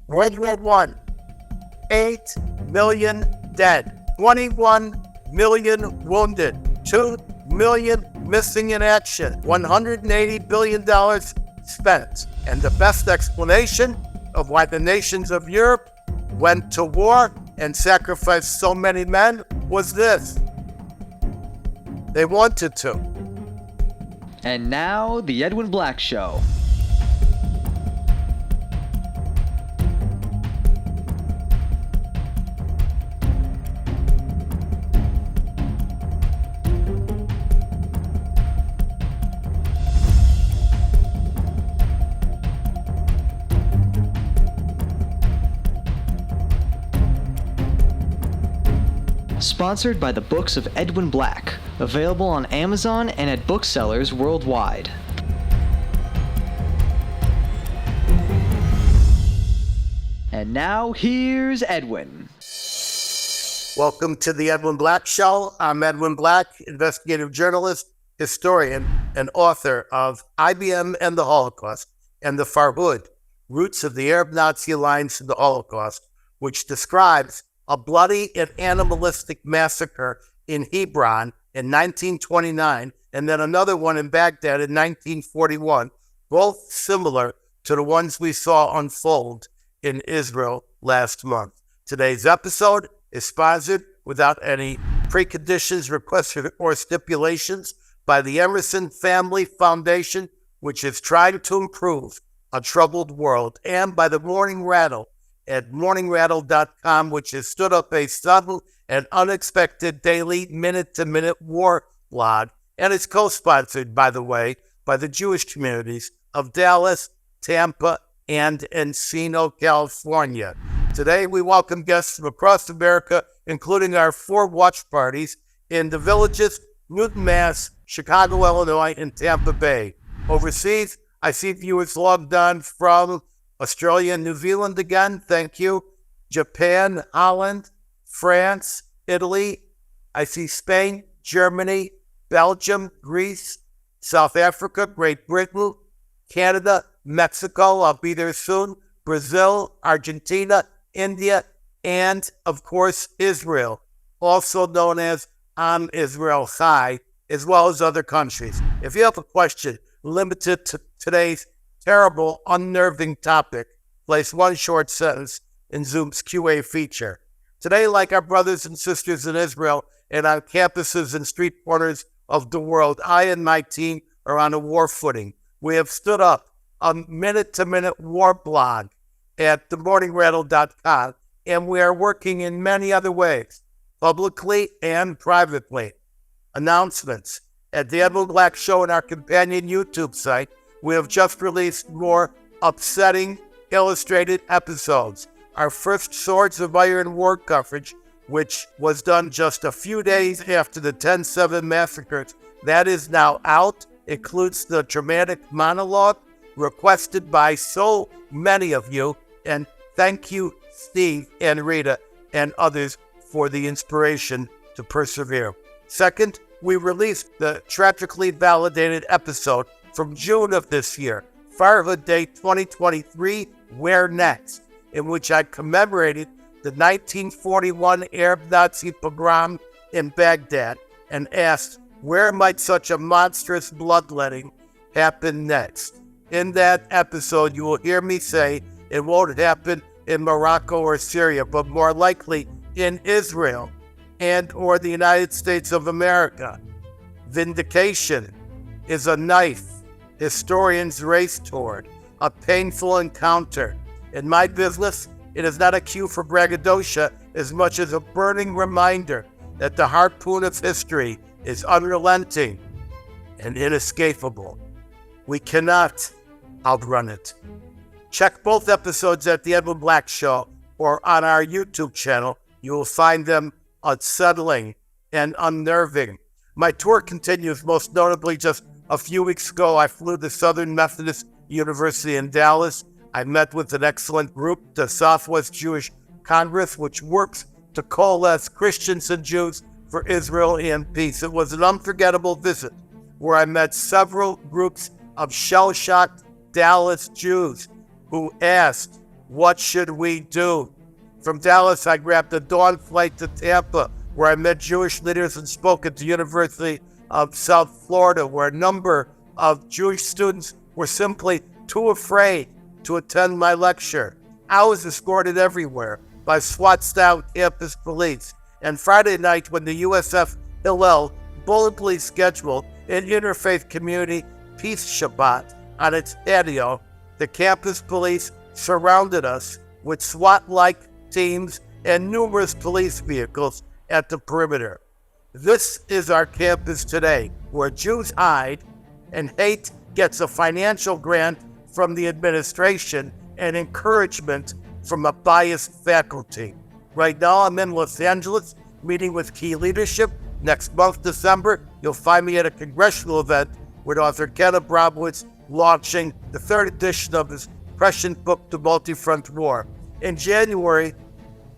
World War I, 8 million dead, 21 million wounded, 2 million missing in action, $180 billion spent. And the best explanation of why the nations of Europe went to war and sacrificed so many men was this: they wanted to. And now, the Edwin Black Show. Sponsored by the Books of Edwin Black, available on Amazon and at booksellers worldwide. And now, here's Edwin. Welcome to the Edwin Black Show. I'm Edwin Black, investigative journalist, historian, and author of IBM and the Holocaust and the Farhud, Roots of the Arab Nazi Alliance in the Holocaust, which describes a bloody and animalistic massacre in Hebron in 1929, and then another one in Baghdad in 1941, both similar to the ones we saw unfold in Israel last month. Today's episode is sponsored without any preconditions, requests, or stipulations by the Emerson Family Foundation, which is trying to improve a troubled world, and by the Morning Rattle at morningrattle.com, which has stood up a sudden and unexpected daily minute-to-minute war blog, and it's co-sponsored, by the way, by the Jewish communities of Dallas, Tampa, and Encino, California. Today, we welcome guests from across America, including our 4 watch parties in the Villages, Newton, Mass., Chicago, Illinois, and Tampa Bay. Overseas, I see viewers logged on from Australia and New Zealand again, thank you. Japan, Holland, France, Italy. I see Spain, Germany, Belgium, Greece, South Africa, Great Britain, Canada, Mexico, I'll be there soon, Brazil, Argentina, India, and, of course, Israel, also known as Am Israel Chai, as well as other countries. If you have a question limited to today's terrible, unnerving topic, place one short sentence in Zoom's QA feature. Today, like our brothers and sisters in Israel and on campuses and street corners of the world, I and my team are on a war footing. We have stood up a minute-to-minute war blog at themorningrattle.com, and we are working in many other ways, publicly and privately. Announcements. At the Edwin Black Show and our companion YouTube site, we have just released more upsetting, illustrated episodes. Our first Swords of Iron war coverage, which was done just a few days after the 10/7 massacres, that is now out. It includes the dramatic monologue requested by so many of you, and thank you, Steve and Rita and others, for the inspiration to persevere. Second, we released the tragically validated episode from June of this year, Farhud Day 2023, Where Next?, in which I commemorated the 1941 Arab Nazi pogrom in Baghdad and asked, where might such a monstrous bloodletting happen next? In that episode, you will hear me say it won't happen in Morocco or Syria, but more likely in Israel and or the United States of America. Vindication is a knife historians race toward, a painful encounter. In my business, it is not a cue for braggadocio as much as a burning reminder that the harpoon of history is unrelenting and inescapable. We cannot outrun it. Check both episodes at the Edwin Black Show or on our YouTube channel. You will find them unsettling and unnerving. My tour continues, most notably just a few weeks ago, I flew to Southern Methodist University in Dallas. I met with an excellent group, the Southwest Jewish Congress, which works to coalesce Christians and Jews for Israel and peace. It was an unforgettable visit where I met several groups of shell-shocked Dallas Jews who asked, What should we do? From Dallas, I grabbed the dawn flight to Tampa, where I met Jewish leaders and spoke at the University of South Florida, where a number of Jewish students were simply too afraid to attend my lecture. I was escorted everywhere by SWAT-style campus police. And Friday night, when the USF Hillel boldly scheduled an interfaith community peace Shabbat on its patio, the campus police surrounded us with SWAT-like teams and numerous police vehicles at the perimeter. This is our campus today, where Jews hide and hate gets a financial grant from the administration and encouragement from a biased faculty. Right now, I'm in Los Angeles meeting with key leadership. Next month, December, you'll find me at a congressional event with author Ken Abramowitz launching the third edition of his prescient book, The Multi-Front War. In January,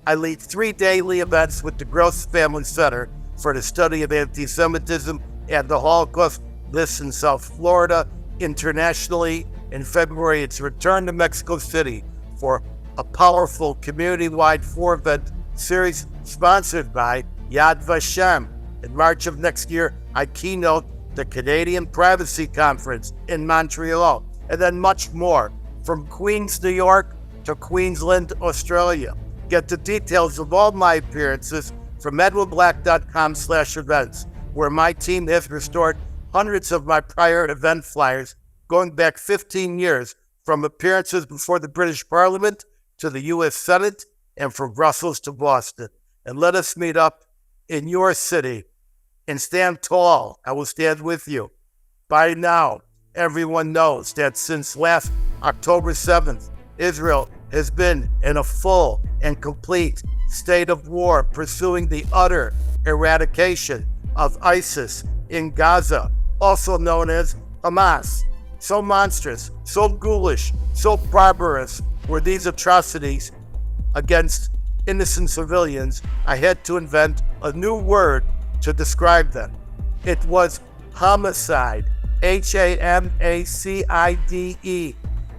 I lead 3 daily events with the Gross Family Center for the study of antisemitism and the Holocaust. This in South Florida. Internationally, in February, it's returned to Mexico City for a powerful community-wide 4-event series sponsored by Yad Vashem. In March of next year, I keynote the Canadian Privacy Conference in Montreal, and then much more, from Queens, New York to Queensland, Australia. Get the details of all my appearances from edwinblack.com/events, where my team has restored hundreds of my prior event flyers going back 15 years, from appearances before the British Parliament to the U.S. Senate and from Brussels to Boston. And let us meet up in your city and stand tall. I will stand with you. By now, everyone knows that since last October 7th, Israel has been in a full and complete state of war, pursuing the utter eradication of ISIS in Gaza, also known as Hamas. So monstrous, so ghoulish, so barbarous were these atrocities against innocent civilians, I had to invent a new word to describe them. It was homicide, Hamacide.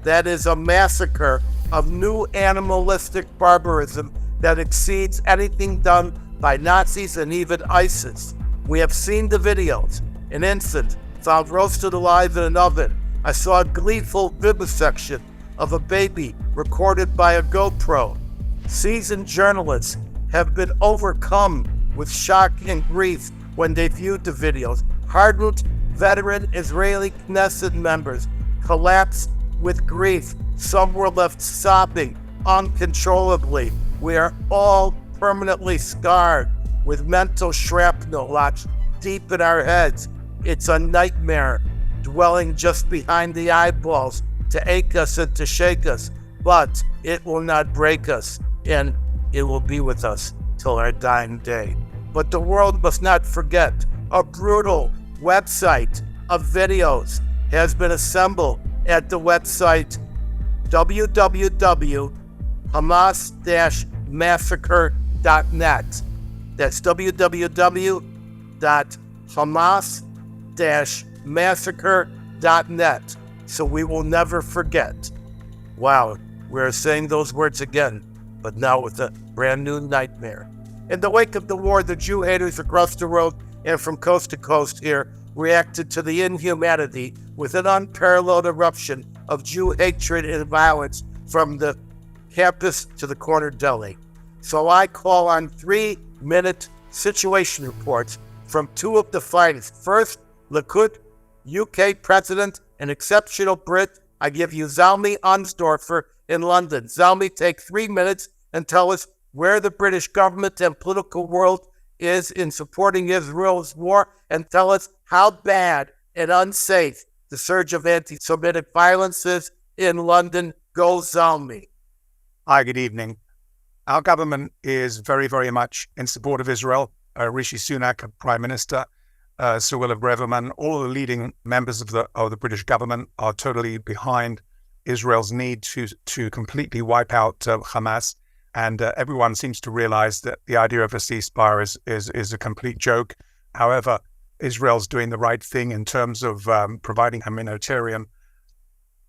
That is a massacre of new animalistic barbarism that exceeds anything done by Nazis and even ISIS. We have seen the videos. An infant found roasted alive in an oven. I saw a gleeful vivisection of a baby recorded by a GoPro. Seasoned journalists have been overcome with shock and grief when they viewed the videos. Hardened veteran Israeli Knesset members collapsed with grief. Some were left sobbing uncontrollably. We are all permanently scarred with mental shrapnel lodged deep in our heads. It's a nightmare dwelling just behind the eyeballs to ache us and to shake us, but it will not break us, and it will be with us till our dying day. But the world must not forget a brutal website of videos has been assembled at the website www.hamas-massacre.net. That's www.hamas-massacre.net. So we will never forget. Wow, we're saying those words again, but now with a brand new nightmare. In the wake of the war, the Jew haters across the world and from coast to coast here reacted to the inhumanity with an unparalleled eruption of Jew hatred and violence from the campus to the corner deli. So I call on 3-minute situation reports from two of the finest. First, Likud, UK president, an exceptional Brit. I give you Zalmi Unsdorfer in London. Zalmi, take 3 minutes and tell us where the British government and political world is in supporting Israel's war, and tell us how bad and unsafe the surge of anti-Semitic violence is in London. Go, Zalmi. Hi, good evening. Our government is very, very much in support of Israel. Rishi Sunak, Prime Minister, Sir William Breverman, all the leading members of the British government are totally behind Israel's need to completely wipe out Hamas. And everyone seems to realize that the idea of a ceasefire is a complete joke. However, Israel's doing the right thing in terms of providing humanitarian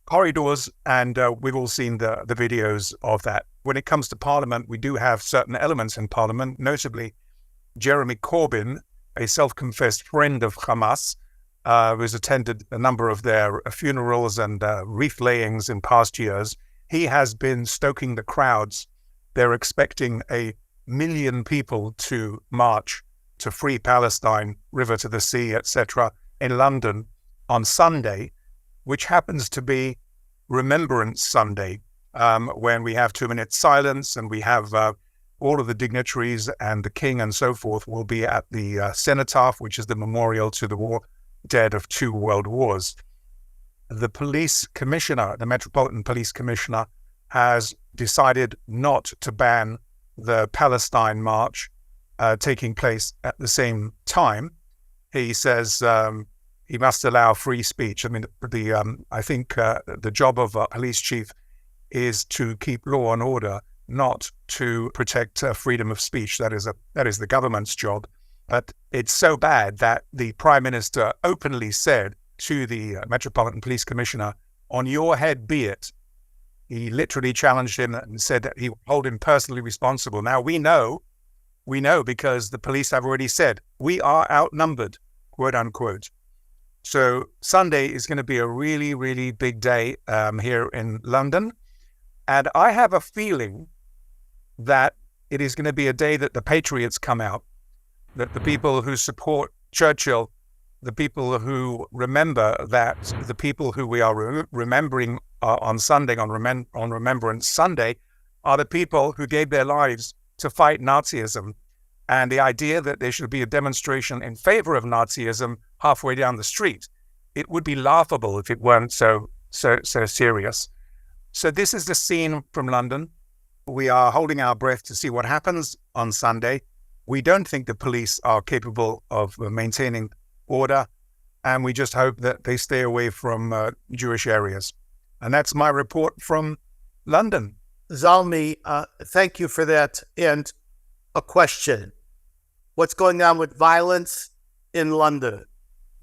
corridors, and we've all seen the videos of that. When it comes to Parliament, we do have certain elements in Parliament, notably Jeremy Corbyn, a self-confessed friend of Hamas, who's attended a number of their funerals and wreath layings in past years. He has been stoking the crowds. They're expecting 1 million people to march to free Palestine, river to the sea, etc., in London on Sunday, which happens to be Remembrance Sunday, when we have 2 minutes silence and we have all of the dignitaries and the king and so forth will be at the cenotaph, which is the memorial to the war dead of 2 world wars. The police commissioner, the Metropolitan Police Commissioner, has decided not to ban the Palestine March taking place at the same time. He says he must allow free speech. I mean, I think the job of a police chief is to keep law and order, not to protect freedom of speech. That is the government's job. But it's so bad that the Prime Minister openly said to the Metropolitan Police Commissioner, "On your head be it." He literally challenged him and said that he would hold him personally responsible. Now we know because the police have already said, we are outnumbered, quote unquote. So Sunday is going to be a really, really big day here in London. And I have a feeling that it is going to be a day that the patriots come out, that the people who support Churchill, the people who remember that the people who we are remembering on Sunday, on Remembrance Sunday, are the people who gave their lives to fight Nazism. And the idea that there should be a demonstration in favor of Nazism halfway down the street, it would be laughable if it weren't so serious. So this is the scene from London. We are holding our breath to see what happens on Sunday. We don't think the police are capable of maintaining order, and we just hope that they stay away from Jewish areas. And that's my report from London. Zalmi, thank you for that. And a question. What's going on with violence in London?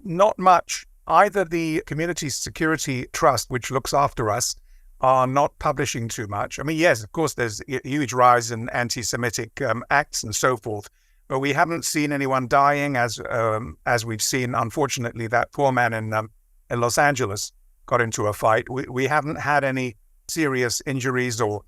Not much. Either the Community Security Trust, which looks after us, are not publishing too much. I mean, yes, of course, there's a huge rise in anti-Semitic acts and so forth, but we haven't seen anyone dying as we've seen, unfortunately, that poor man in Los Angeles got into a fight. We haven't had any serious injuries or,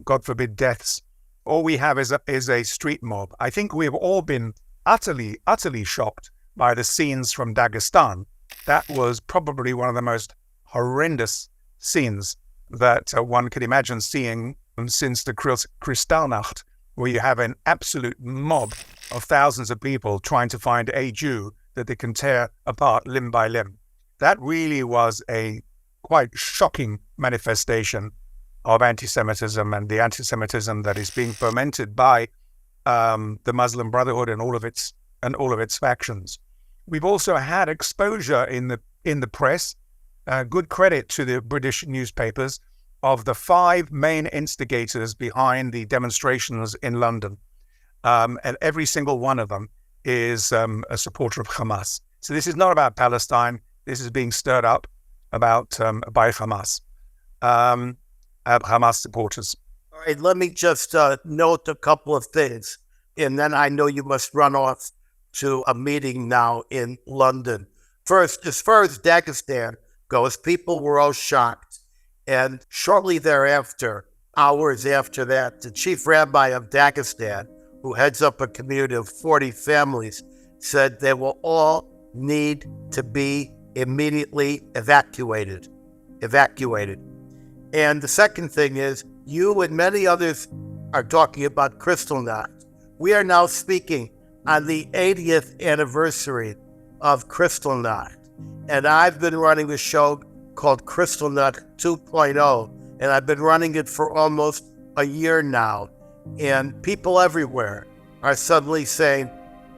God forbid, deaths. All we have is a street mob. I think we've all been utterly shocked by the scenes from Dagestan. That was probably one of the most horrendous scenes that one could imagine seeing since the Kristallnacht, where you have an absolute mob of thousands of people trying to find a Jew that they can tear apart limb by limb. That really was a quite shocking manifestation of anti-Semitism and the anti-Semitism that is being fomented by the Muslim Brotherhood and all of its factions. We've also had exposure in the press. Good credit to the British newspapers of the 5 main instigators behind the demonstrations in London. And every single one of them is a supporter of Hamas. So this is not about Palestine. This is being stirred up by Hamas, Hamas supporters. All right, let me just note a couple of things. And then I know you must run off to a meeting now in London. First, as far as Dagestan goes, people were all shocked. And shortly thereafter, hours after that, the chief rabbi of Dagestan, who heads up a community of 40 families, said they will all need to be immediately evacuated. And the second thing is, you and many others are talking about Kristallnacht. We are now speaking on the 80th anniversary of Kristallnacht. And I've been running a show called Kristallnacht 2.0, and I've been running it for almost a year now. And people everywhere are suddenly saying,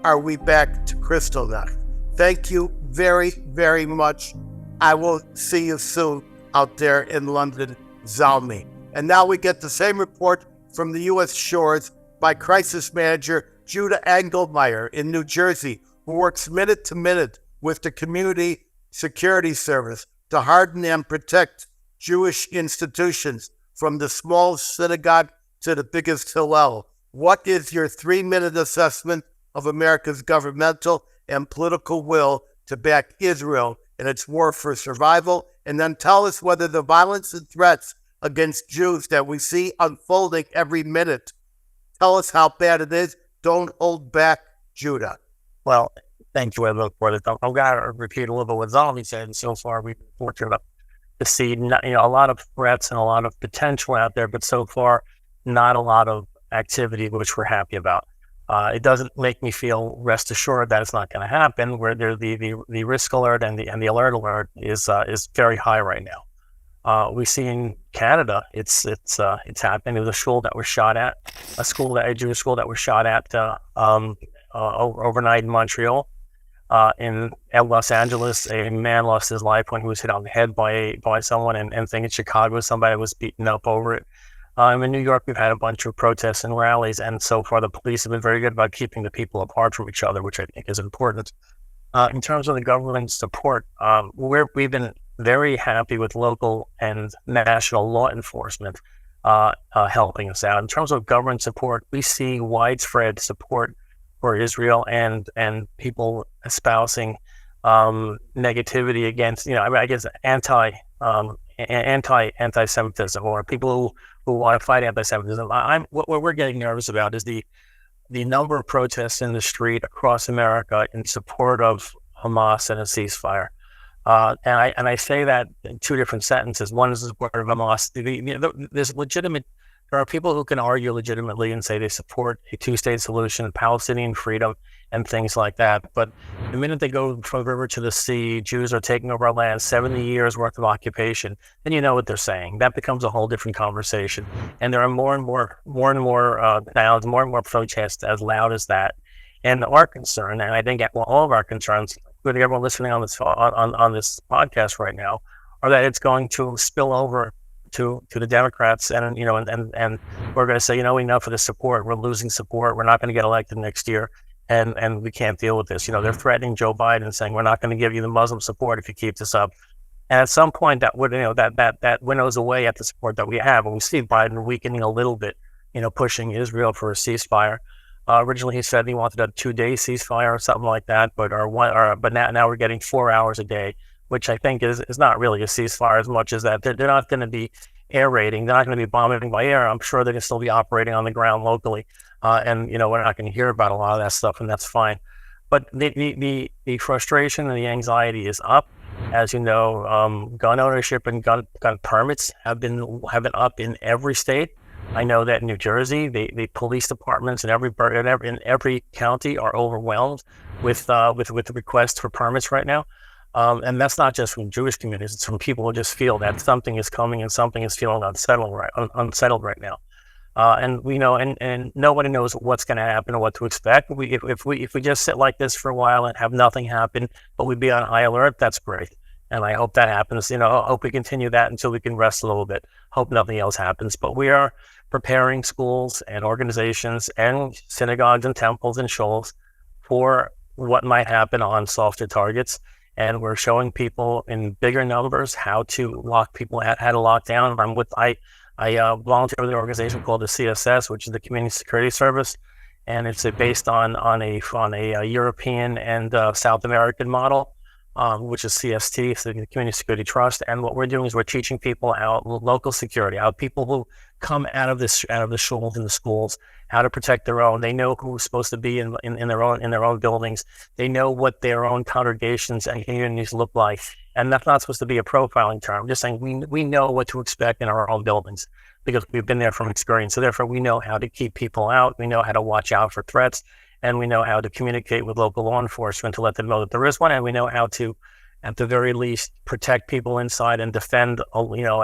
are we back to Kristallnacht? Thank you very, very much. I will see you soon out there in London, Zalmi. And now we get the same report from the U.S. shores by crisis manager Judah Engelmeyer in New Jersey, who works minute to minute with the Community Security Service to harden and protect Jewish institutions, from the small synagogue to the biggest Hillel. What is your 3-minute assessment of America's governmental and political will to back Israel in its war for survival? And then tell us whether the violence and threats against Jews that we see unfolding every minute, tell us how bad it is. Don't hold back, Judah. Well, thank you, Edwin, for this. I've got to repeat a little bit what Zolvi said. And so far, we've been fortunate to see a lot of threats and a lot of potential out there, but so far, not a lot of activity, which we're happy about. It doesn't make me feel rest assured that it's not going to happen. Where the risk alert and the alert alert is very high right now. We see in Canada, it's happening. There was a school that was shot at, a Jewish school that was shot at overnight in Montreal. In Los Angeles, a man lost his life when he was hit on the head by someone, and think in Chicago, somebody was beaten up over it. In New York, we've had a bunch of protests and rallies, and so far the police have been very good about keeping the people apart from each other, which I think is important. In terms of the government support, we've been very happy with local and national law enforcement helping us out. In terms of government support, we see widespread support for Israel and people espousing negativity against, I guess, anti-Semitism, or people who want to fight anti-Semitism. What we're getting nervous about is the number of protests in the street across America in support of Hamas and a ceasefire. And I say that in two different sentences. One is the support of Hamas. There's legitimate. There are people who can argue legitimately and say they support a two-state solution, Palestinian freedom, and things like that. But the minute they go from the river to the sea, Jews are taking over our land, 70 years worth of occupation, then you know what they're saying. That becomes a whole different conversation. And there are more and more sounds, more and more protests as loud as that. And our concern, and I think all of our concerns, including everyone listening on this podcast right now, are that it's going to spill over to the Democrats, and we're going to say, enough of the support. We're losing support. We're not going to get elected next year, and we can't deal with this. They're threatening Joe Biden, saying we're not going to give you the Muslim support if you keep this up. And at some point, that would that winnows away at the support that we have, and we see Biden weakening a little bit, pushing Israel for a ceasefire. Originally, he said he wanted a 2-day ceasefire or something like that, but now we're getting 4 hours a day, which I think is not really a ceasefire as much as that they're not going to be air raiding. They're not going to be bombing by air. I'm sure they're going to still be operating on the ground locally. And we're not going to hear about a lot of that stuff, and that's fine. But the frustration and the anxiety is up. As you know, gun ownership and gun permits have been up in every state. I know that in New Jersey, the police departments in every county are overwhelmed with requests for permits right now. And that's not just from Jewish communities; it's from people who just feel that something is coming and something is feeling unsettled right now. And we know, and nobody knows what's going to happen or what to expect. If we just sit like this for a while and have nothing happen, but we be on high alert, that's great. And I hope that happens. I hope we continue that until we can rest a little bit. Hope nothing else happens. But we are preparing schools and organizations and synagogues and temples and shuls for what might happen on softer targets. And we're showing people in bigger numbers how to lock people out, how to lock down. I volunteer with an organization called the CSS, which is the Community Security Service, and it's based on a European and South American model, which is CST, so the Community Security Trust. And what we're doing is we're teaching people how local security, how people who come out of the shuls in the schools, how to protect their own. They know who's supposed to be in their own buildings. They know what their own congregations and communities look like. And that's not supposed to be a profiling term. I'm just saying we know what to expect in our own buildings because we've been there from experience. So therefore, we know how to keep people out. We know how to watch out for threats, and we know how to communicate with local law enforcement to let them know that there is one. And we know how to, at the very least, protect people inside and defend,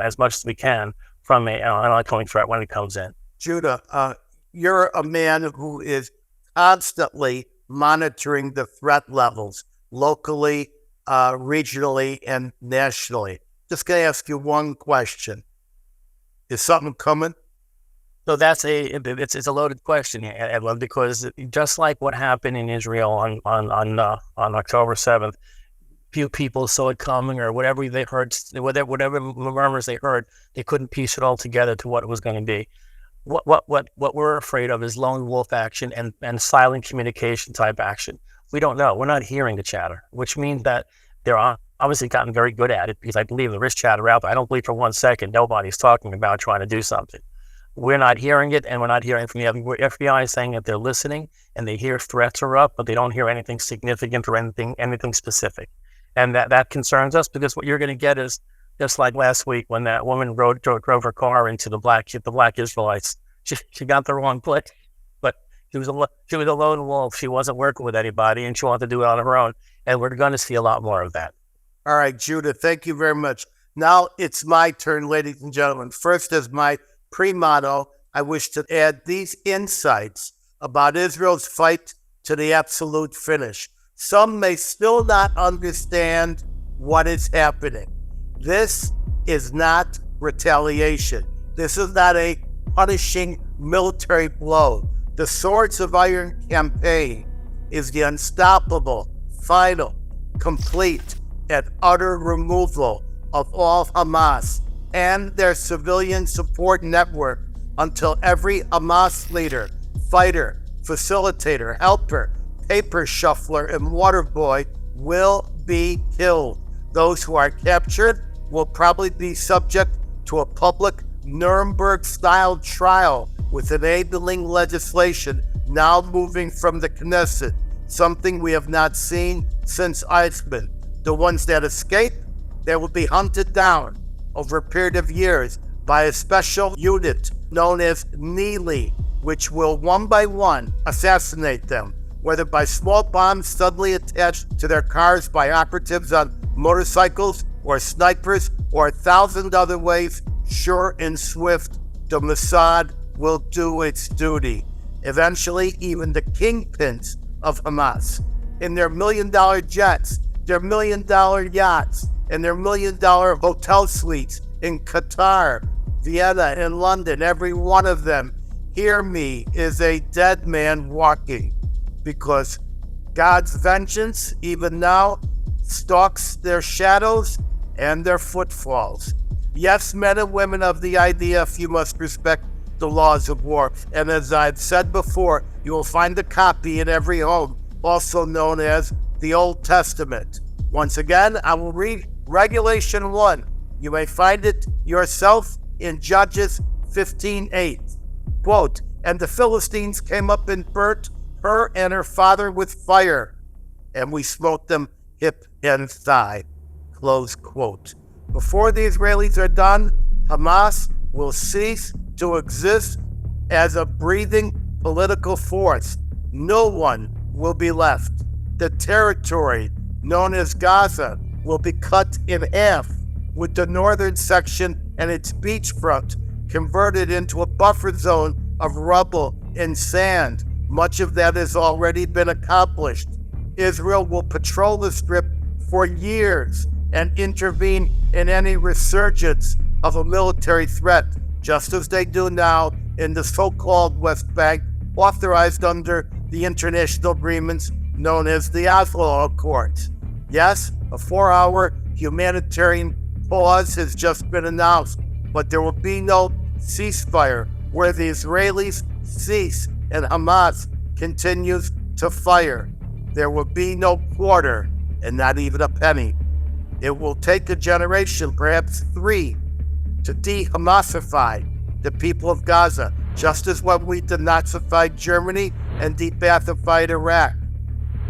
as much as we can from an oncoming threat when it comes in. Judah, you're a man who is constantly monitoring the threat levels locally, regionally, and nationally. Just going to ask you one question. Is something coming? So it's a loaded question, Edwin, because just like what happened in Israel on October 7th, few people saw it coming, or whatever they heard, whatever murmurs they heard, they couldn't piece it all together to what it was going to be. What we're afraid of is lone wolf action and silent communication type action. We don't know. We're not hearing the chatter, which means that they're obviously gotten very good at it, because I believe there is chatter out there. I don't believe for 1 second nobody's talking about trying to do something. We're not hearing it, and we're not hearing from the FBI saying that they're listening and they hear threats are up, but they don't hear anything significant or anything specific. And that concerns us, because what you're going to get is just like last week when that woman drove her car into the black Israelites. She got the wrong place, but she was a lone wolf. She wasn't working with anybody, and she wanted to do it on her own. And we're going to see a lot more of that. All right, Judah, thank you very much. Now it's my turn, ladies and gentlemen. First, as my pre-motto, I wish to add these insights about Israel's fight to the absolute finish. Some may still not understand what is happening. This is not retaliation. This is not a punishing military blow. The Swords of Iron campaign is the unstoppable, final, complete, and utter removal of all Hamas and their civilian support network until every Hamas leader, fighter, facilitator, helper, paper shuffler, and water boy will be killed. Those who are captured will probably be subject to a public Nuremberg-style trial with enabling legislation now moving from the Knesset, something we have not seen since Eichmann. The ones that escape, they will be hunted down over a period of years by a special unit known as Neely, which will one by one assassinate them, whether by small bombs suddenly attached to their cars by operatives on motorcycles or snipers or 1,000 other ways. Sure and swift, the Mossad will do its duty. Eventually, even the kingpins of Hamas, in their $1 million jets, their $1 million yachts, and their $1 million hotel suites in Qatar, Vienna, and London, every one of them, hear me, is a dead man walking, because God's vengeance, even now, stalks their shadows and their footfalls. Yes, men and women of the IDF, you must respect the laws of war. And as I've said before, you will find a copy in every home, also known as the Old Testament. Once again, I will read Regulation 1. You may find it yourself in Judges 15:8. Quote, "And the Philistines came up and burnt her and her father with fire, and we smote them hip and thigh." Close quote. Before the Israelis are done, Hamas will cease to exist as a breathing political force. No one will be left. The territory known as Gaza will be cut in half, with the northern section and its beachfront converted into a buffer zone of rubble and sand. Much of that has already been accomplished. Israel will patrol the strip for years and intervene in any resurgence of a military threat, just as they do now in the so-called West Bank, authorized under the international agreements known as the Oslo Accords. Yes, a 4-hour humanitarian pause has just been announced, but there will be no ceasefire where the Israelis cease and Hamas continues to fire. There will be no quarter, and not even a penny. It will take a generation, perhaps 3, to de-Hamasify the people of Gaza, just as when we denazified Germany and de-Baathified Iraq.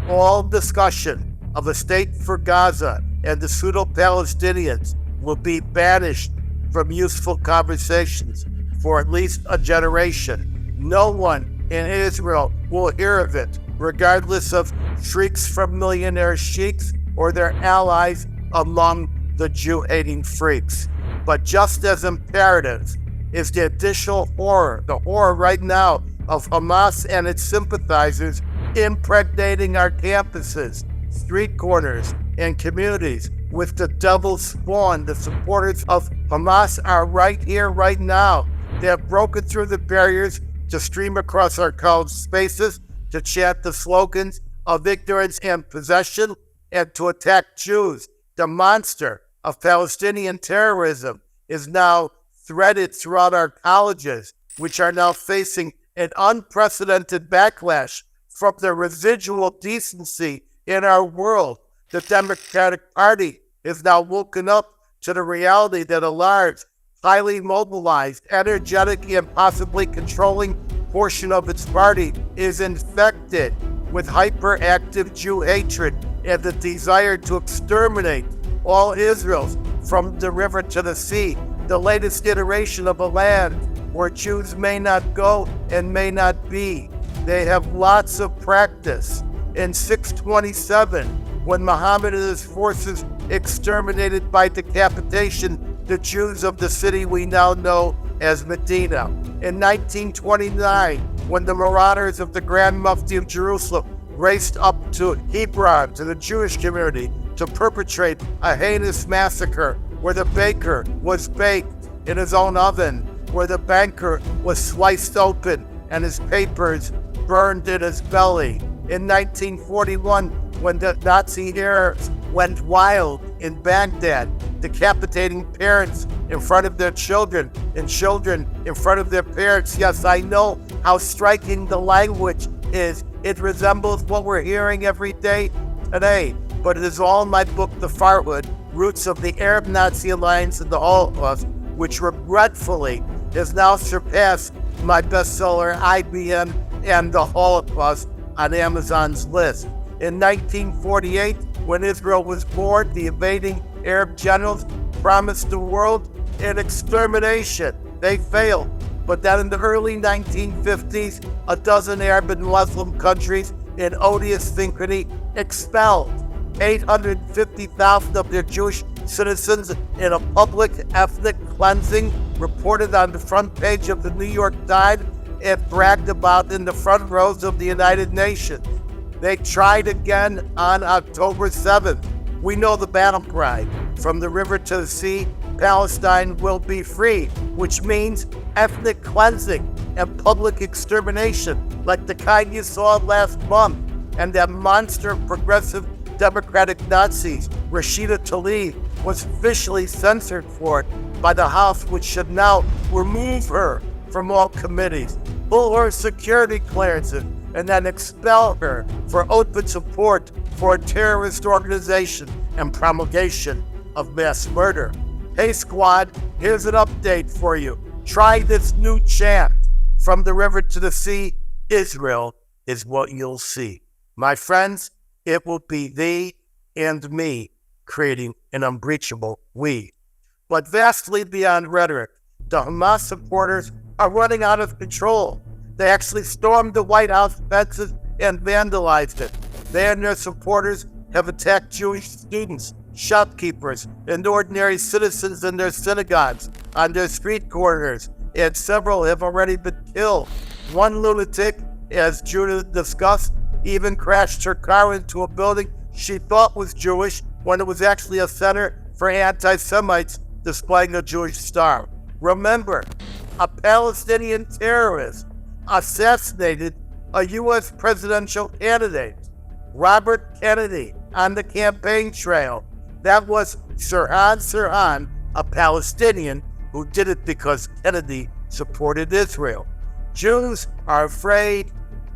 All discussion of a state for Gaza and the pseudo-Palestinians will be banished from useful conversations for at least a generation. No one in Israel will hear of it, regardless of shrieks from millionaire sheiks or their allies among the Jew-hating freaks. But just as imperative is the additional horror, the horror right now of Hamas and its sympathizers impregnating our campuses, street corners, and communities with the devil's spawn. The supporters of Hamas are right here, right now. They have broken through the barriers to stream across our college spaces, to chant the slogans of ignorance and possession, and to attack Jews. The monster of Palestinian terrorism is now threaded throughout our colleges, which are now facing an unprecedented backlash from the residual decency in our world. The Democratic Party is now woken up to the reality that a large, highly mobilized, energetic, and possibly controlling portion of its party is infected with hyperactive Jew hatred and the desire to exterminate all Israels from the river to the sea, the latest iteration of a land where Jews may not go and may not be. They have lots of practice. In 627, when Muhammad and his forces exterminated by decapitation the Jews of the city we now know as Medina. In 1929, when the marauders of the Grand Mufti of Jerusalem raced up to Hebron, to the Jewish community, to perpetrate a heinous massacre where the baker was baked in his own oven, where the banker was sliced open and his papers burned in his belly. In 1941, when the Nazi Arabs went wild in Baghdad, decapitating parents in front of their children and children in front of their parents. Yes, I know how striking the language is. It resembles what we're hearing every day today, but it is all in my book, The Farhood, Roots of the Arab-Nazi Alliance and the Holocaust, which regretfully has now surpassed my bestseller, IBM and the Holocaust, on Amazon's list. In 1948, when Israel was born, the invading Arab generals promised the world an extermination. They failed. But then in the early 1950s, a dozen Arab and Muslim countries in odious synchrony expelled 850,000 of their Jewish citizens in a public ethnic cleansing reported on the front page of the New York Times and bragged about in the front rows of the United Nations. They tried again on October 7th. We know the battle cry. From the river to the sea, Palestine will be free, which means ethnic cleansing and public extermination, like the kind you saw last month, and that monster of progressive Democratic Nazis, Rashida Tlaib, was officially censored for it by the House, which should now remove her from all committees, pull her security clearances, and then expel her for open support for a terrorist organization and promulgation of mass murder. Hey squad, here's an update for you. Try this new chant. From the river to the sea, Israel is what you'll see. My friends, it will be thee and me creating an unbreachable we. But vastly beyond rhetoric, the Hamas supporters are running out of control. They actually stormed the White House fences and vandalized it. They and their supporters have attacked Jewish students, shopkeepers, and ordinary citizens in their synagogues, on their street corners, and several have already been killed. One lunatic, as Judith discussed, even crashed her car into a building she thought was Jewish when it was actually a center for anti-Semites displaying a Jewish star. Remember, a Palestinian terrorist assassinated a U.S. presidential candidate, Robert Kennedy, on the campaign trail. That was Sirhan, a Palestinian who did it because Kennedy supported Israel. Jews are afraid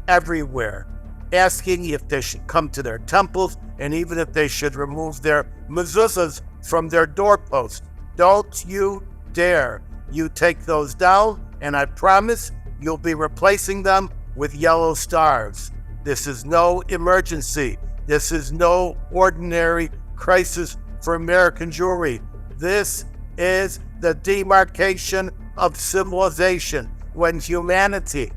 everywhere, asking if they should come to their temples and even if they should remove their mezuzahs from their doorposts. Don't you dare. You take those down, and I promise you'll be replacing them with yellow stars. This is no emergency. This is no ordinary crisis for American Jewry. This is the demarcation of civilization, when humanity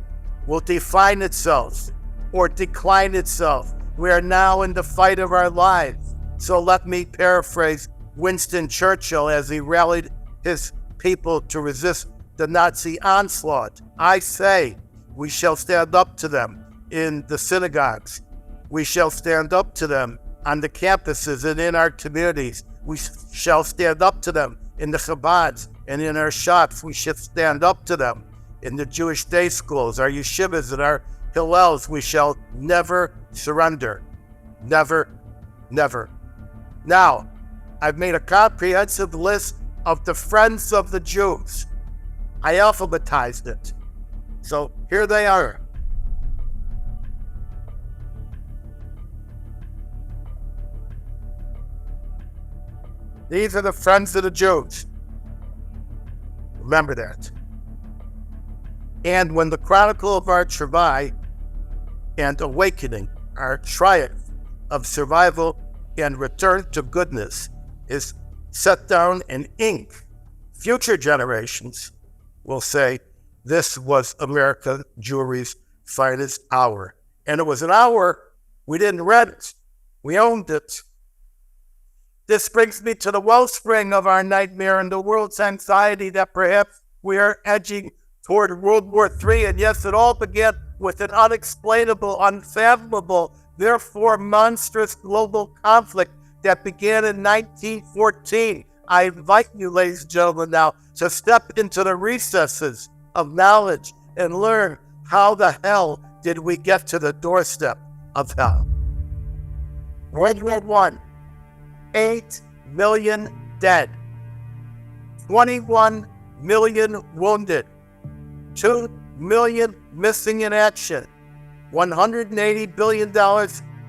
will define itself or decline itself. We are now in the fight of our lives. So let me paraphrase Winston Churchill as he rallied his people to resist the Nazi onslaught. I say, we shall stand up to them in the synagogues. We shall stand up to them on the campuses and in our communities. We shall stand up to them in the Chabads and in our shops. We shall stand up to them in the Jewish day schools, our yeshivas and our Hillels. We shall never surrender. Never, Never. Now, I've made a comprehensive list of the friends of the Jews. I alphabetized it. So here they are. These are the friends of the Jews. Remember that. And when the chronicle of our travail and awakening, our triumph of survival and return to goodness is set down in ink, future generations will say, this was American Jewry's finest hour. And it was an hour we didn't rent it. We owned it. This brings me to the wellspring of our nightmare and the world's anxiety that perhaps we are edging toward World War III. And yes, it all began with an unexplainable, unfathomable, therefore monstrous global conflict that began in 1914. I invite you, ladies and gentlemen, now to step into the recesses of knowledge and learn how the hell did we get to the doorstep of hell. World War I, 8 million dead, 21 million wounded, 2 million missing in action, $180 billion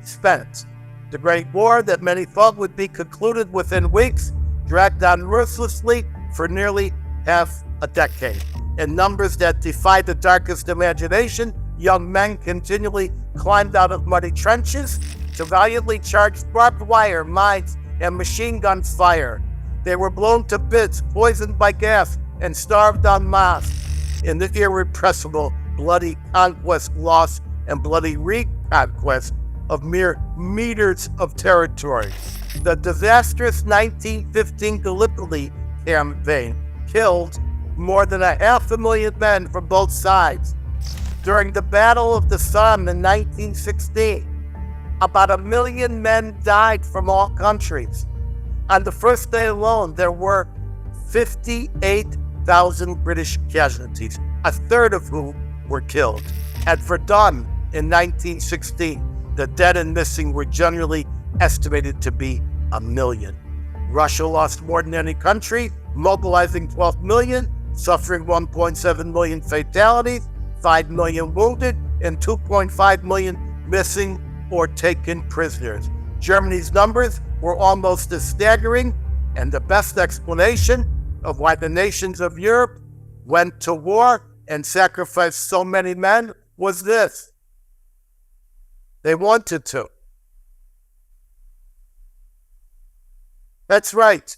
spent. The Great War that many thought would be concluded within weeks dragged on mercilessly for nearly half a decade. In numbers that defied the darkest imagination, young men continually climbed out of muddy trenches to valiantly charge barbed wire, mines, and machine gun fire. They were blown to bits, poisoned by gas, and starved en masse in the irrepressible, bloody conquest, loss, and bloody reconquest of mere meters of territory. The disastrous 1915 Gallipoli campaign killed more than 500,000 men from both sides. During the Battle of the Somme in 1916, about 1 million men died from all countries. On the first day alone, there were 58,000 British casualties, a third of whom were killed. At Verdun in 1916, the dead and missing were generally estimated to be 1 million. Russia lost more than any country, mobilizing 12 million, suffering 1.7 million fatalities, 5 million wounded, and 2.5 million missing or taken prisoners. Germany's numbers were almost as staggering, and the best explanation of why the nations of Europe went to war and sacrificed so many men was this: they wanted to. That's right.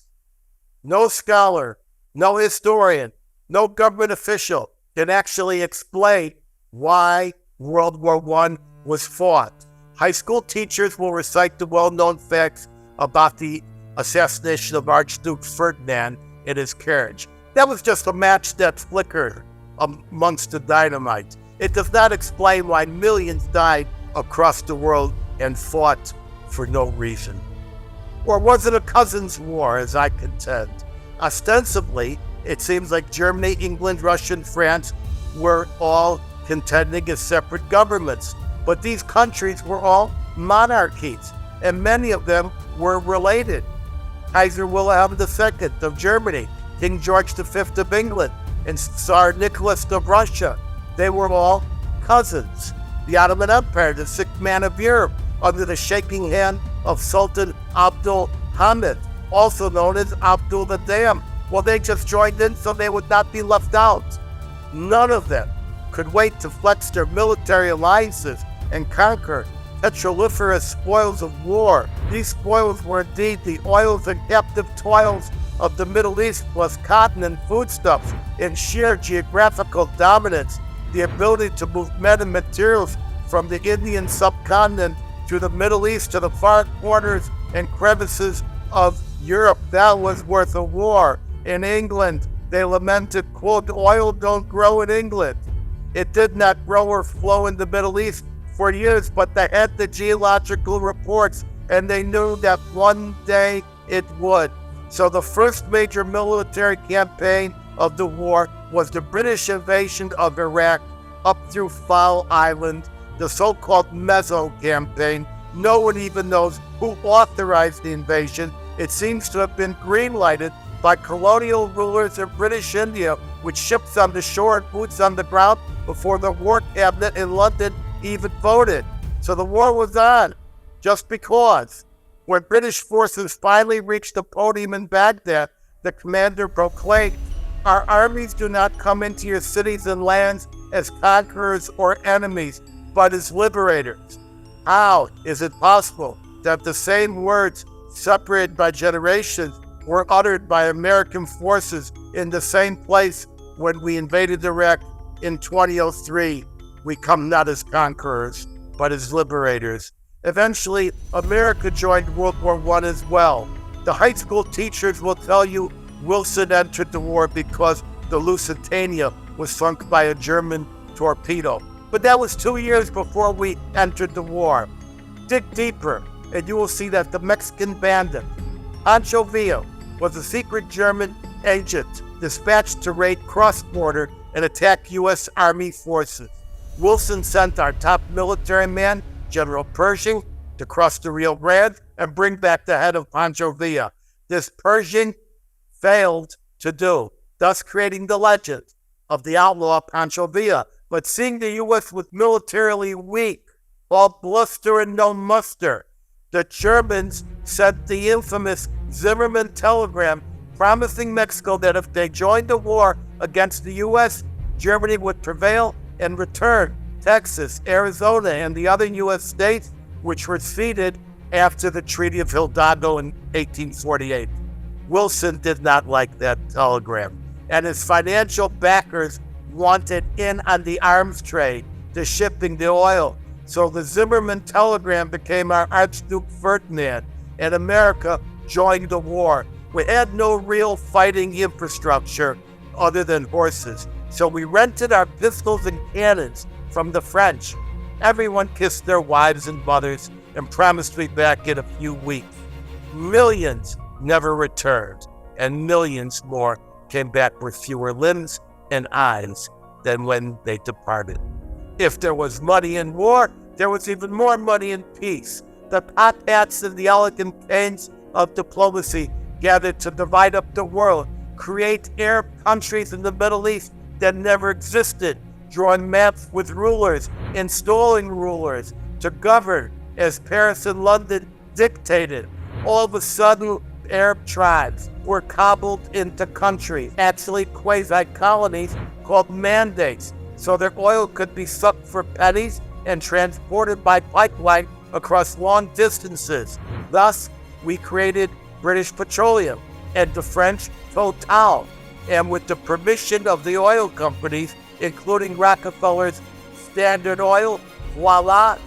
No scholar, no historian, no government official can actually explain why World War I was fought. High school teachers will recite the well-known facts about the assassination of Archduke Ferdinand in his carriage. That was just a match that flickered amongst the dynamite. It does not explain why millions died across the world and fought for no reason. Or was it a cousins' war, as I contend? Ostensibly, it seems like Germany, England, Russia, and France were all contending as separate governments. But these countries were all monarchies, and many of them were related. Kaiser Wilhelm II of Germany, King George V of England, and Tsar Nicholas of Russia, they were all cousins. The Ottoman Empire, the sixth man of Europe, under the shaking hand of Sultan Abdul Hamid, also known as Abdul the Dam. Well, they just joined in so they would not be left out. None of them could wait to flex their military alliances and conquer petroliferous spoils of war. These spoils were indeed the oils and captive toils of the Middle East, plus cotton and foodstuffs. In sheer geographical dominance, the ability to move men and materials from the Indian subcontinent to the Middle East to the far corners and crevices of Europe, that was worth a war. In England, they lamented, quote, "Oil don't grow in England." It did not grow or flow in the Middle East for years, but they had the geological reports, and they knew that one day it would. So the first major military campaign of the war was the British invasion of Iraq up through Foul Island, the so-called Meso campaign, No one even knows who authorized the invasion. It seems to have been green-lighted by colonial rulers in British India, with ships on the shore and boots on the ground before the War Cabinet in London even voted. So the war was on, just because. When British forces finally reached the podium in Baghdad, the commander proclaimed, "Our armies do not come into your cities and lands as conquerors or enemies, but as liberators." How is it possible that the same words, separated by generations, were uttered by American forces in the same place when we invaded Iraq in 2003? We come not as conquerors, but as liberators. Eventually, America joined World War I as well. The high school teachers will tell you Wilson entered the war because the Lusitania was sunk by a German torpedo. But that was 2 years before we entered the war. Dig deeper, and you will see that the Mexican bandit, Pancho Villa, was a secret German agent dispatched to raid cross-border and attack U.S. Army forces. Wilson sent our top military man, General Pershing, to cross the Rio Grande and bring back the head of Pancho Villa. This Pershing failed to do, thus creating the legend of the outlaw Pancho Villa. But seeing the U.S. was militarily weak, all bluster and no muster, the Germans sent the infamous Zimmerman telegram promising Mexico that if they joined the war against the U.S., Germany would prevail and return Texas, Arizona, and the other U.S. states, which were ceded after the Treaty of Hidalgo in 1848. Wilson did not like that telegram, and his financial backers wanted in on the arms trade, the shipping, the oil. So the Zimmerman telegram became our Archduke Ferdinand, and America joined the war. We had no real fighting infrastructure other than horses, so we rented our pistols and cannons from the French. Everyone kissed their wives and mothers and promised to be back in a few weeks. Millions never returned, and millions more came back with fewer limbs and eyes than when they departed. If there was money in war, there was even more money in peace. The top hats and the elegant canes of diplomacy gathered to divide up the world, create Arab countries in the Middle East that never existed, drawing maps with rulers, installing rulers to govern as Paris and London dictated. All of a sudden, Arab tribes were cobbled into countries, actually quasi-colonies called mandates, so their oil could be sucked for pennies and transported by pipeline across long distances. Thus, we created British Petroleum and the French Total, and with the permission of the oil companies, including Rockefeller's Standard Oil, voila,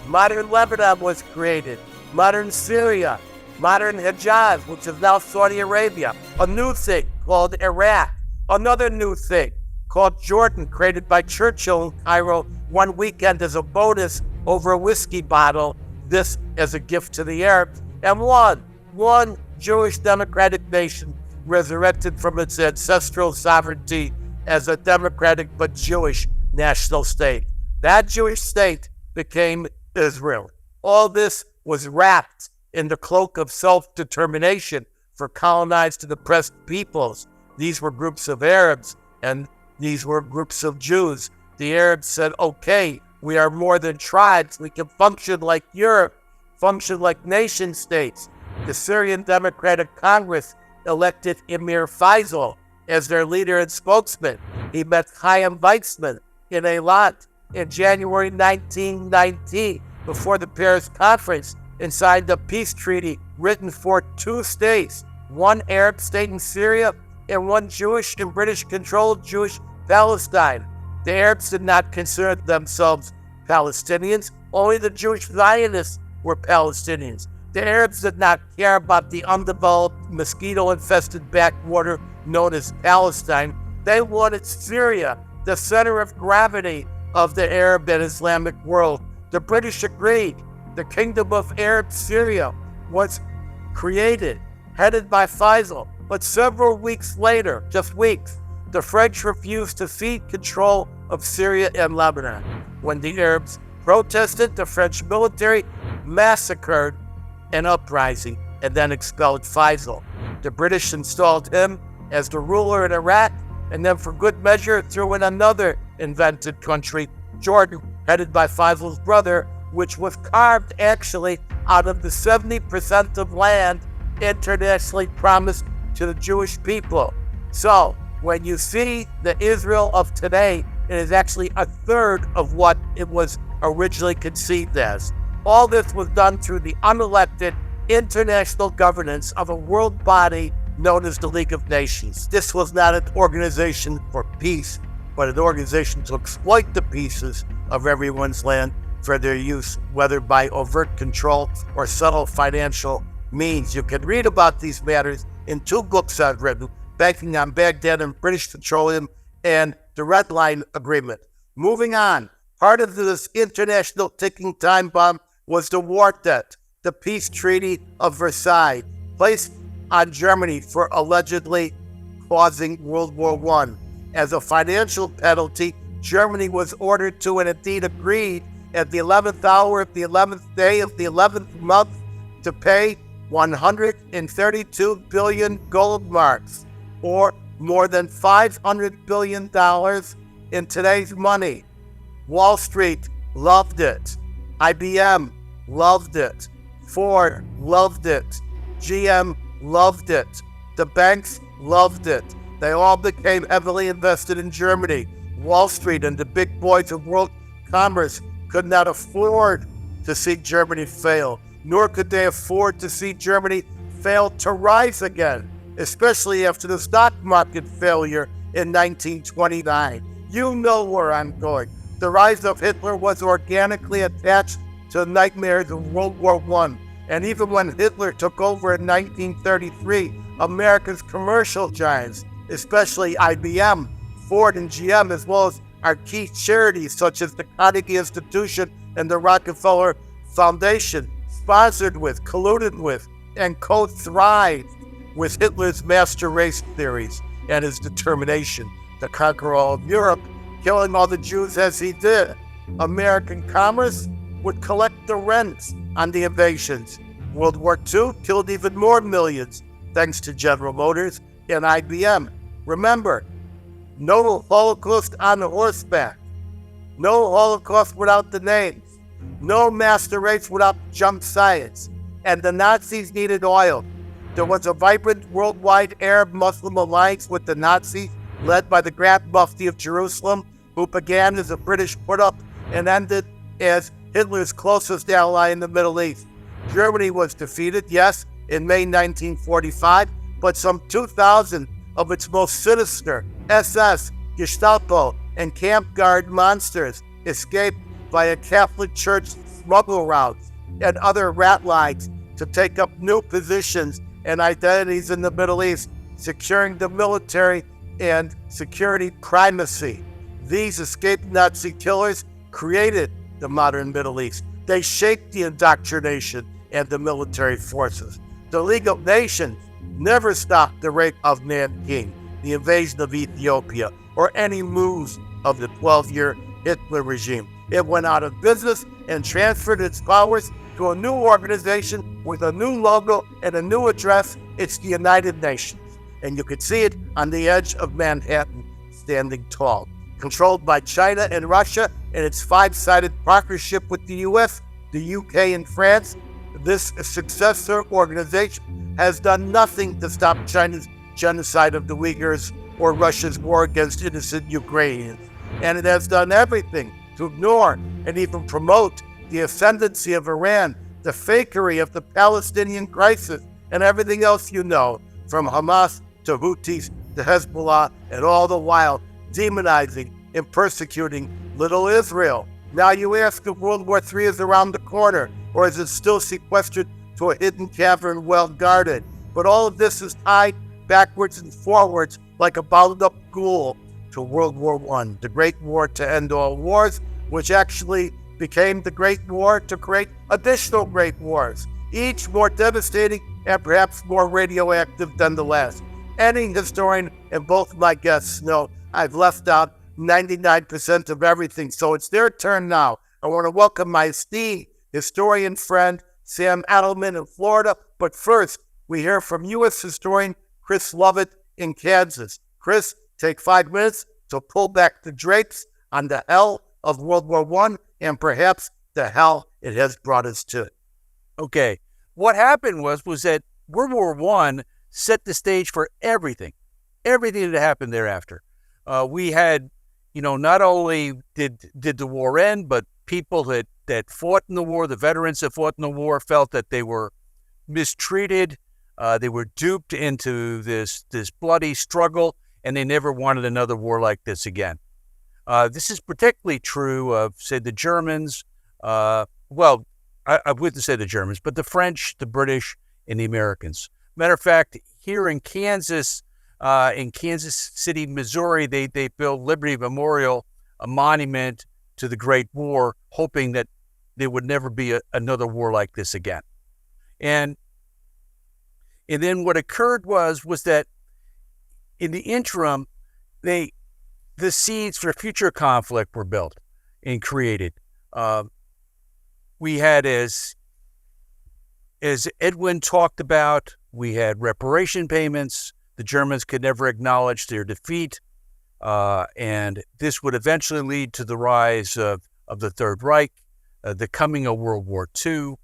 modern Lebanon was created, modern Syria, modern Hijaz, which is now Saudi Arabia, a new thing called Iraq, another new thing called Jordan, created by Churchill in Cairo one weekend as a bonus over a whiskey bottle, this as a gift to the Arabs, and one Jewish democratic nation resurrected from its ancestral sovereignty as a democratic but Jewish national state. That Jewish state became Israel. All this was wrapped in the cloak of self-determination for colonized and oppressed peoples. These were groups of Arabs, and these were groups of Jews. The Arabs said, okay, we are more than tribes. We can function like Europe, function like nation states. The Syrian Democratic Congress elected Emir Faisal as their leader and spokesman. He met Chaim Weizmann in Eilat in January 1919 before the Paris Conference and signed a peace treaty written for two states, one Arab state in Syria and one Jewish and British-controlled Jewish Palestine. The Arabs did not consider themselves Palestinians. Only the Jewish Zionists were Palestinians. The Arabs did not care about the undeveloped, mosquito-infested backwater known as Palestine. They wanted Syria, the center of gravity of the Arab and Islamic world. The British agreed. The Kingdom of Arab Syria was created, headed by Faisal. But several weeks later, just weeks, the French refused to cede control of Syria and Lebanon. When the Arabs protested, the French military massacred an uprising and then expelled Faisal. The British installed him as the ruler in Iraq, and then for good measure threw in another invented country, Jordan, headed by Faisal's brother, which was carved actually out of the 70% of land internationally promised to the Jewish people. So when you see the Israel of today, it is actually a third of what it was originally conceived as. All this was done through the unelected international governance of a world body known as the League of Nations. This was not an organization for peace, but an organization to exploit the pieces of everyone's land for their use, whether by overt control or subtle financial means. You can read about these matters in two books I've written, Banking on Baghdad and British Petroleum and the Red Line Agreement. Moving on, part of this international ticking time bomb was the war debt, the peace treaty of Versailles, placed on Germany for allegedly causing World War I. As a financial penalty, Germany was ordered to, and indeed agreed, at the 11th hour of the 11th day of the 11th month to pay 132 billion gold marks, or more than $500 billion in today's money. Wall Street loved it. IBM loved it. Ford loved it. GM loved it. The banks loved it. They all became heavily invested in Germany. Wall Street and the big boys of world commerce could not afford to see Germany fail, nor could they afford to see Germany fail to rise again, especially after the stock market failure in 1929. You know where I'm going. The rise of Hitler was organically attached to the nightmares of World War I. And even when Hitler took over in 1933, America's commercial giants, especially IBM, Ford, and GM, as well as our key charities such as the Carnegie Institution and the Rockefeller Foundation, sponsored with, colluded with, and co-thrived with Hitler's master race theories and his determination to conquer all of Europe, killing all the Jews as he did. American commerce would collect the rents on the invasions. World War II killed even more millions, thanks to General Motors and IBM. Remember, no Holocaust on horseback, no Holocaust without the names, no master race without junk science, and the Nazis needed oil. There was a vibrant worldwide Arab-Muslim alliance with the Nazis, led by the Grand Mufti of Jerusalem, who began as a British put-up and ended as Hitler's closest ally in the Middle East. Germany was defeated, yes, in May 1945, but some 2,000 of its most sinister SS, Gestapo, and Camp Guard monsters escaped via Catholic Church smuggle routes and other rat lines to take up new positions and identities in the Middle East, securing the military and security primacy. These escaped Nazi killers created the modern Middle East. They shaped the indoctrination and the military forces. The League of Nations never stopped the rape of Nanking, the invasion of Ethiopia, or any moves of the 12-year Hitler regime. It went out of business and transferred its powers to a new organization with a new logo and a new address. It's the United Nations. And you could see it on the edge of Manhattan, standing tall. Controlled by China and Russia and its five-sided partnership with the US, the UK, and France, this successor organization has done nothing to stop China's genocide of the Uyghurs or Russia's war against innocent Ukrainians. And it has done everything to ignore and even promote the ascendancy of Iran, the fakery of the Palestinian crisis, and everything else you know, from Hamas to Houthis to Hezbollah, and all the while demonizing and persecuting little Israel. Now you ask if World War III is around the corner, or is it still sequestered to a hidden cavern well guarded? But all of this is tied backwards and forwards like a bound up ghoul to World War I, the Great War to end all wars, which actually became the Great War to create additional Great Wars, each more devastating and perhaps more radioactive than the last. Any historian and both my guests know I've left out 99% of everything, so it's their turn now. I want to welcome my esteemed historian friend Sam Edelman in Florida. But first, we hear from U.S. historian Chris Lovett in Kansas. Chris, take 5 minutes to pull back the drapes on the hell of World War I and perhaps the hell it has brought us to. Okay. What happened was that World War I set the stage for everything that happened thereafter. We had, not only did the war end, but people that fought in the war, the veterans that fought in the war, felt that they were mistreated. They were duped into this bloody struggle, and they never wanted another war like this again. This is particularly true of, say, the Germans. I wouldn't say the Germans, but the French, the British, and the Americans. Matter of fact, here in Kansas City, Missouri, they built Liberty Memorial, a monument to the Great War, hoping that there would never be another war like this again. And then what occurred was that in the interim, the seeds for future conflict were built and created. We had, as Edwin talked about, we had reparation payments. The Germans could never acknowledge their defeat, and this would eventually lead to the rise of the Third Reich, the coming of World War II.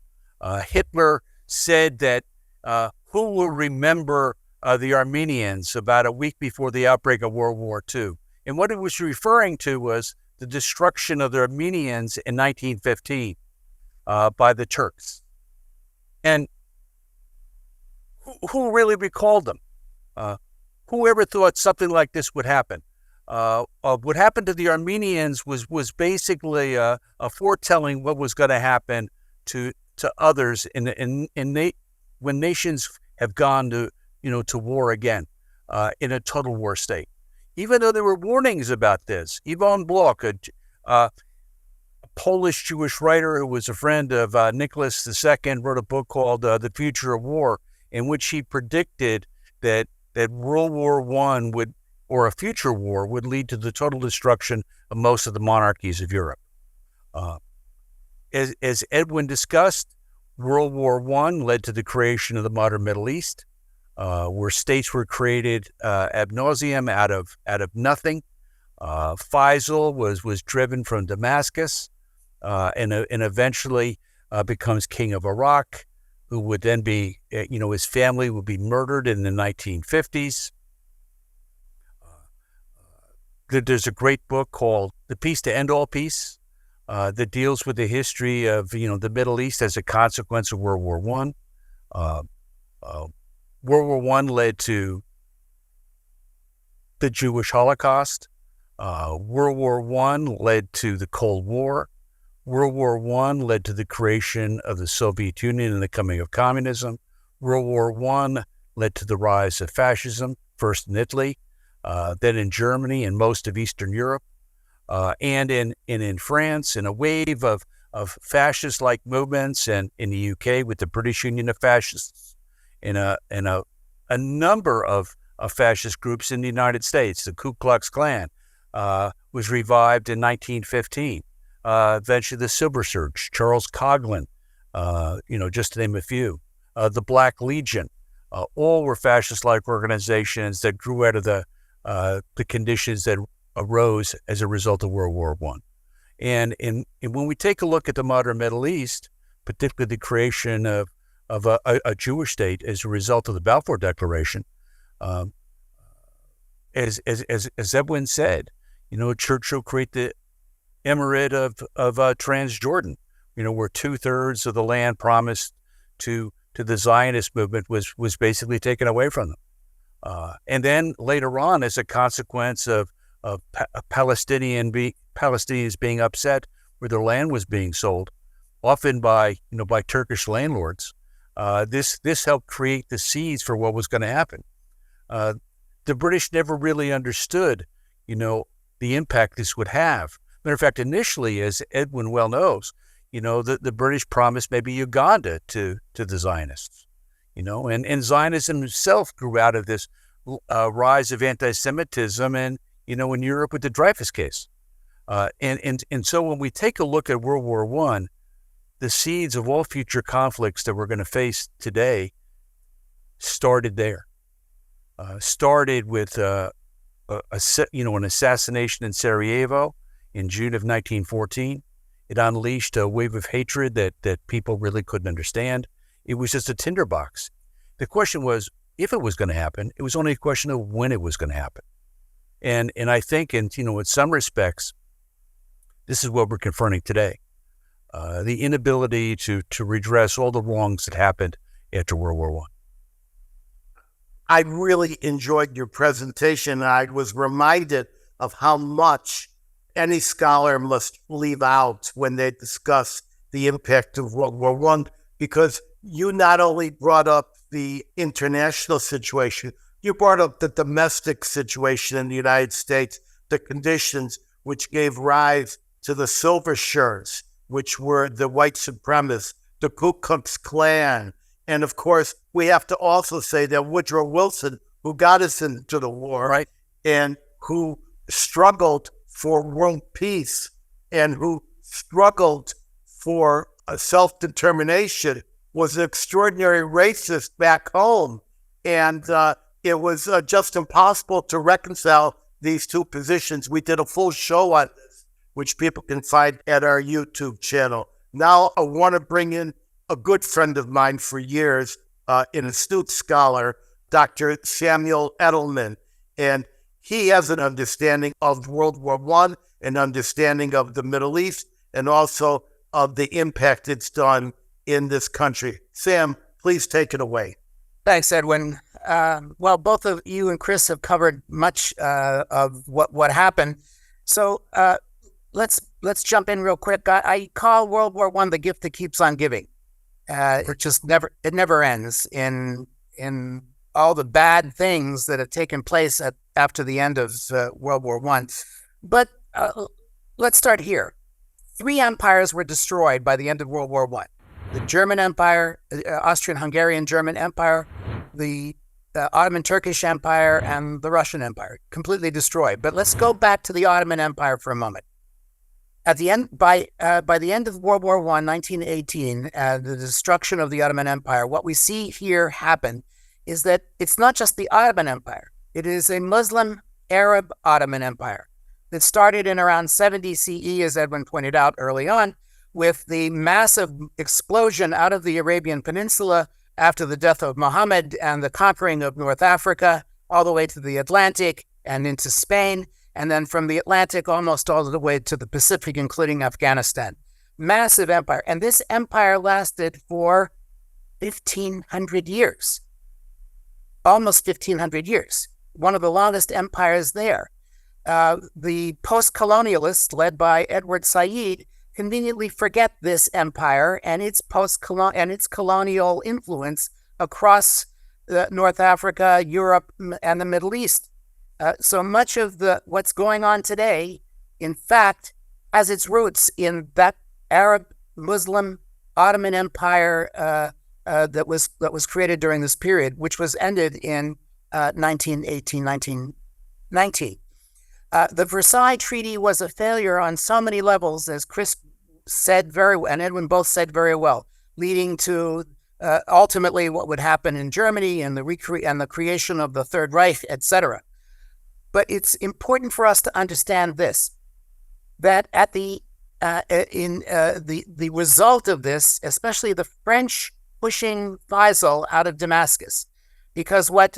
Hitler said that who will remember the Armenians about a week before the outbreak of World War II? And what he was referring to was the destruction of the Armenians in 1915 by the Turks. And who really recalled them? Whoever thought something like this would happen? What happened to the Armenians was basically a foretelling what was going to happen to others when nations have gone to war again in a total war state. Even though there were warnings about this, Ivan Bloch, a Polish Jewish writer who was a friend of Nicholas II, wrote a book called The Future of War, in which he predicted that World War I or a future war would lead to the total destruction of most of the monarchies of Europe. As Edwin discussed, World War I led to the creation of the modern Middle East, where states were created ab nauseum out of nothing. Faisal was driven from Damascus and eventually becomes king of Iraq, who would then be, his family would be murdered in the 1950s. There's a great book called The Peace to End All Peace that deals with the history of, the Middle East as a consequence of World War I. World War I led to the Jewish Holocaust. World War I led to the Cold War. World War I led to the creation of the Soviet Union and the coming of communism. World War I led to the rise of fascism, first in Italy, then in Germany and most of Eastern Europe, and in France, in a wave of fascist-like movements, and in the UK with the British Union of Fascists, in a number of fascist groups in the United States. The Ku Klux Klan was revived in 1915. Eventually the Silver Surge, Charles Coughlin, just to name a few. The Black Legion, all were fascist-like organizations that grew out of the conditions that arose as a result of World War I. And when we take a look at the modern Middle East, particularly the creation of a Jewish state as a result of the Balfour Declaration, as Edwin said, Churchill created the Emirate of Transjordan, where 2/3 of the land promised to the Zionist movement was basically taken away from them. And then later on, as a consequence of Palestinians being upset where their land was being sold, often by Turkish landlords, this helped create the seeds for what was going to happen. The British never really understood, the impact this would have. Matter of fact, initially, as Edwin well knows, the British promised maybe Uganda to the Zionists, and Zionism itself grew out of this rise of antisemitism and, in Europe with the Dreyfus case. And so when we take a look at World War I, the seeds of all future conflicts that we're going to face today started there. Started with an assassination in Sarajevo in June of 1914. It unleashed a wave of hatred that people really couldn't understand. It was just a tinderbox. The question was, if it was going to happen, it was only a question of when it was going to happen. And I think, in some respects, this is what we're confronting today. The inability to redress all the wrongs that happened after World War I. I really enjoyed your presentation. I was reminded of how much any scholar must leave out when they discuss the impact of World War I, because you not only brought up the international situation, you brought up the domestic situation in the United States, the conditions which gave rise to the Silver Shirts, which were the white supremacists, the Ku Klux Klan. And of course, we have to also say that Woodrow Wilson, who got us into the war, right, and who struggled for world peace and who struggled for self-determination, was an extraordinary racist back home. And it was just impossible to reconcile these two positions. We did a full show on this, which people can find at our YouTube channel. Now I want to bring in a good friend of mine for years, an astute scholar, Dr. Samuel Edelman. And he has an understanding of World War I, an understanding of the Middle East, and also of the impact it's done in this country. Sam, please take it away. Thanks, Edwin. Well, both of you and Chris have covered much of what happened. So let's jump in real quick. I call World War I the gift that keeps on giving. It never ends in all the bad things that have taken place after the end of World War I. But let's start here. 3 empires were destroyed by the end of World War I. The German Empire, Austrian-Hungarian German Empire, the Ottoman Turkish Empire, and the Russian Empire, completely destroyed. But let's go back to the Ottoman Empire for a moment. At the end, by the end of World War I, 1918, the destruction of the Ottoman Empire, what we see here happen is that it's not just the Ottoman Empire. It is a Muslim Arab Ottoman Empire that started in around 70 CE, as Edwin pointed out early on, with the massive explosion out of the Arabian Peninsula after the death of Muhammad and the conquering of North Africa, all the way to the Atlantic and into Spain, and then from the Atlantic almost all the way to the Pacific, including Afghanistan. Massive empire. And this empire lasted for 1,500 years. Almost 1,500 years. One of the longest empires there. The post-colonialists, led by Edward Said, conveniently forget this empire and its colonial influence across North Africa, Europe, and the Middle East. So much of what's going on today, in fact, has its roots in that Arab Muslim Ottoman Empire that was created during this period, which was ended in 1918, 1919. The Versailles Treaty was a failure on so many levels, as Chris said very well, and Edwin both said very well, leading to ultimately what would happen in Germany and the creation of the Third Reich, etc. But it's important for us to understand this, that at the result of this, especially the French pushing Faisal out of Damascus, because what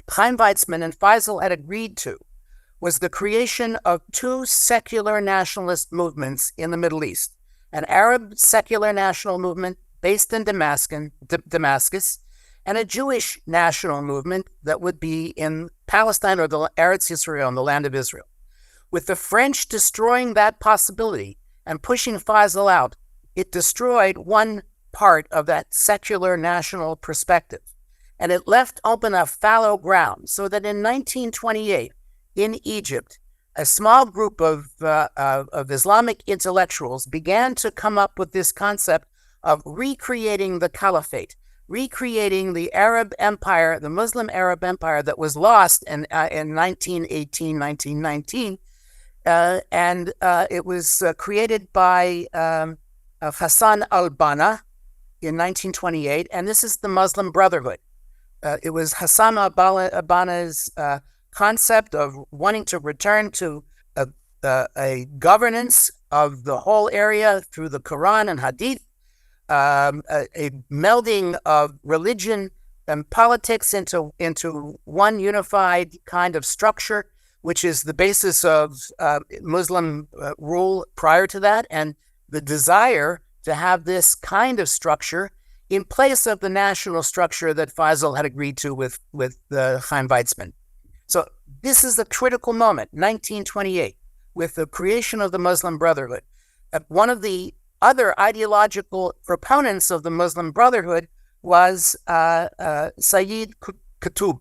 Chaim Weizmann and Faisal had agreed to was the creation of 2 secular nationalist movements in the Middle East, an Arab secular national movement based in Damascus, and a Jewish national movement that would be in Palestine, or the Eretz Yisrael, in the land of Israel. With the French destroying that possibility and pushing Faisal out, it destroyed one part of that secular national perspective. And it left open a fallow ground, so that in 1928, in Egypt, a small group of Islamic intellectuals began to come up with this concept of recreating the caliphate, recreating the Arab empire, the Muslim Arab empire that was lost in 1918, 1919. And it was created by of Hassan al-Banna in 1928, and this is the Muslim Brotherhood. It was Hassan al-Banna's concept of wanting to return to a governance of the whole area through the Quran and Hadith, a melding of religion and politics into one unified kind of structure, which is the basis of Muslim rule prior to that, and the desire to have this kind of structure in place of the national structure that Faisal had agreed to with Chaim Weizmann. So this is the critical moment, 1928, with the creation of the Muslim Brotherhood. One of the other ideological proponents of the Muslim Brotherhood was Sayyid Qutb.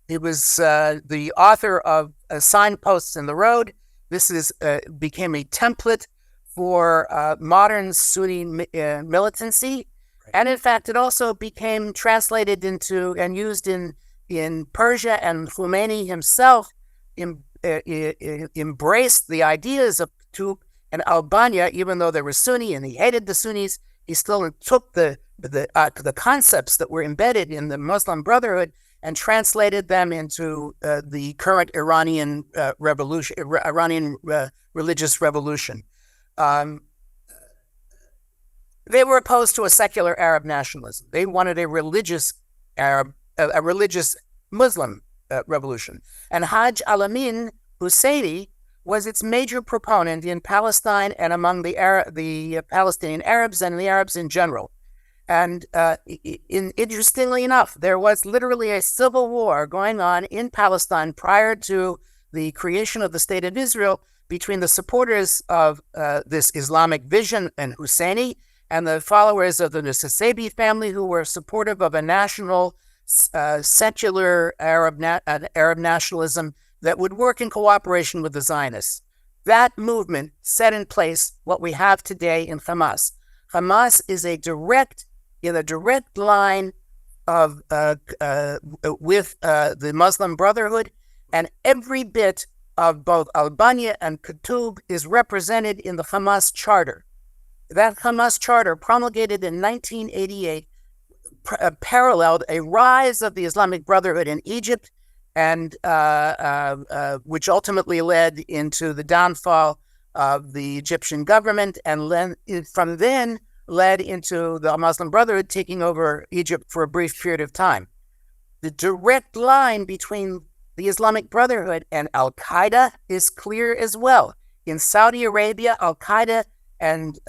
He was the author of Signposts in the Road. This became a template for modern Sunni militancy. And in fact, it also became translated into and used in Persia, and Khomeini himself embraced the ideas of Qutb and al-Banna, even though they were Sunni and he hated the Sunnis. He still took the concepts that were embedded in the Muslim Brotherhood and translated them into the current Iranian revolution, Iranian religious revolution. They were opposed to a secular Arab nationalism. They wanted a religious Muslim revolution. And Hajj al-Amin Husseini was its major proponent in Palestine and among the Palestinian Arabs and the Arabs in general. And interestingly enough, there was literally a civil war going on in Palestine prior to the creation of the State of Israel between the supporters of this Islamic vision and Husseini and the followers of the Nusaybi family, who were supportive of a national, secular Arab nationalism that would work in cooperation with the Zionists. That movement set in place what we have today in Hamas. Hamas is in a direct line of with the Muslim Brotherhood, and every bit of both al-Banna and Qutb is represented in the Hamas Charter. That Hamas Charter, promulgated in 1988, paralleled a rise of the Islamic Brotherhood in Egypt, and which ultimately led into the downfall of the Egyptian government, and from then led into the Muslim Brotherhood taking over Egypt for a brief period of time. The direct line between the Islamic Brotherhood and Al-Qaeda is clear as well. In Saudi Arabia, Al-Qaeda and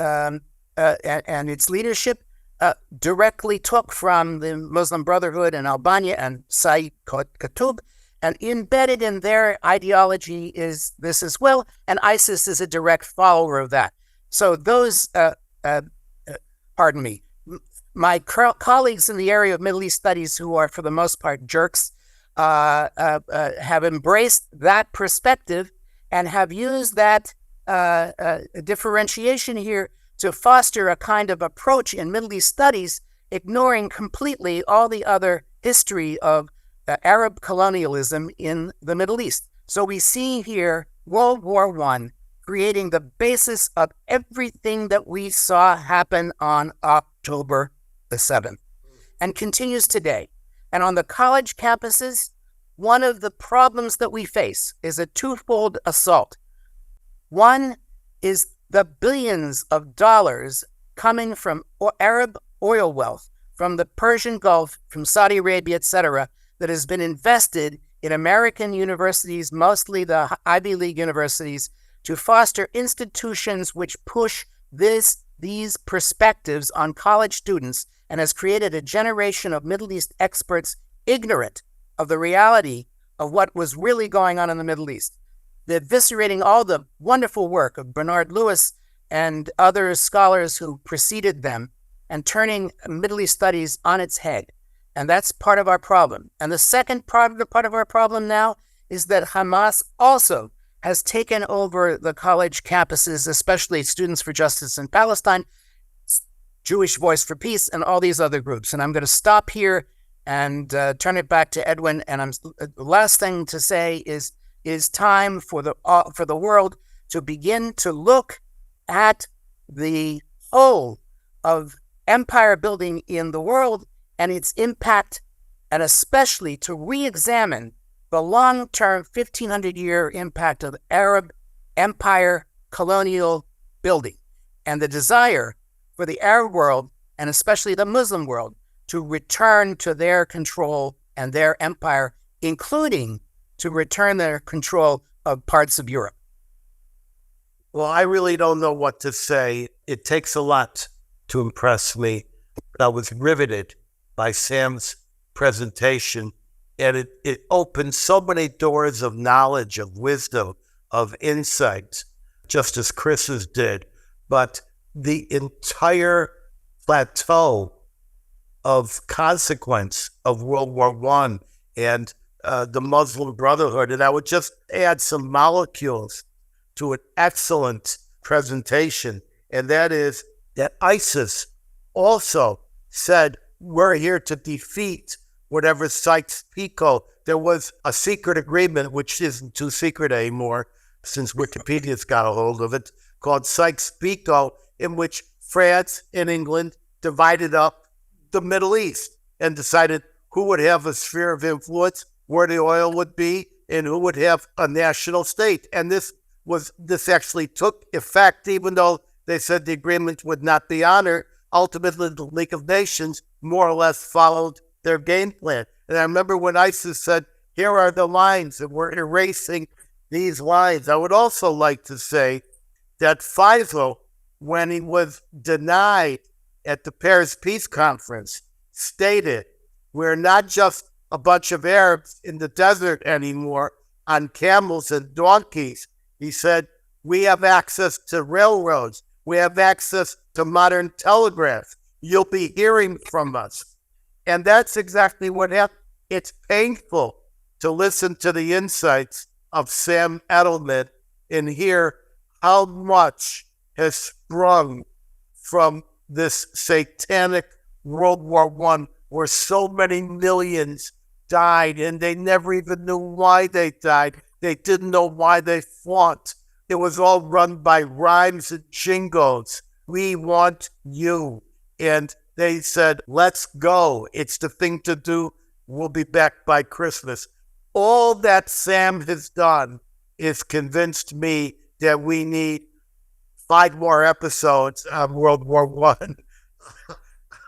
its leadership directly took from the Muslim Brotherhood and al-Banna and Sayyid Qutb, and embedded in their ideology is this as well, and ISIS is a direct follower of that. So those, my colleagues in the area of Middle East studies, who are for the most part jerks, have embraced that perspective and have used that differentiation here to foster a kind of approach in Middle East studies, ignoring completely all the other history of Arab colonialism in the Middle East. So we see here World War I creating the basis of everything that we saw happen on October the 7th and continues today. And on the college campuses, one of the problems that we face is a twofold assault. One is the billions of dollars coming from Arab oil wealth, from the Persian Gulf, from Saudi Arabia, etc., that has been invested in American universities, mostly the Ivy League universities, to foster institutions which push these perspectives on college students, and has created a generation of Middle East experts ignorant of the reality of what was really going on in the Middle East. They're eviscerating all the wonderful work of Bernard Lewis and other scholars who preceded them and turning Middle East studies on its head. And that's part of our problem. And the second part of our problem now is that Hamas also has taken over the college campuses, especially Students for Justice in Palestine, Jewish Voice for Peace, and all these other groups. And I'm going to stop here and turn it back to Edwin. And the last thing to say is time for the world to begin to look at the whole of empire building in the world and its impact, and especially to re-examine the long-term 1,500-year impact of Arab empire colonial building and the desire for the Arab world, and especially the Muslim world, to return to their control and their empire, including to return their control of parts of Europe. Well, I really don't know what to say. It takes a lot to impress me. But I was riveted by Sam's presentation, and it opened so many doors of knowledge, of wisdom, of insight, just as Chris's did. But the entire plateau of consequence of World War I and the Muslim Brotherhood, and I would just add some molecules to an excellent presentation, and that is that ISIS also said, we're here to defeat whatever Sykes-Picot. There was a secret agreement, which isn't too secret anymore since Wikipedia's got a hold of it, called Sykes-Picot, in which France and England divided up the Middle East and decided who would have a sphere of influence, where the oil would be, and who would have a national state. And this actually took effect, even though they said the agreement would not be honored. Ultimately, the League of Nations more or less followed their game plan. And I remember when ISIS said, here are the lines, and we're erasing these lines. I would also like to say that Faisal, when he was denied at the Paris Peace Conference, stated, we're not just a bunch of Arabs in the desert anymore on camels and donkeys. He said, we have access to railroads. We have access to modern telegraph. You'll be hearing from us. And that's exactly what happened. It's painful to listen to the insights of Sam Edelman and hear how much has sprung from this satanic World War I, where so many millions died, and they never even knew why they died. They didn't know why they fought. It was all run by rhymes and jingles. We want you. And they said, let's go. It's the thing to do. We'll be back by Christmas. All that Sam has done is convinced me that we need 5 more episodes on World War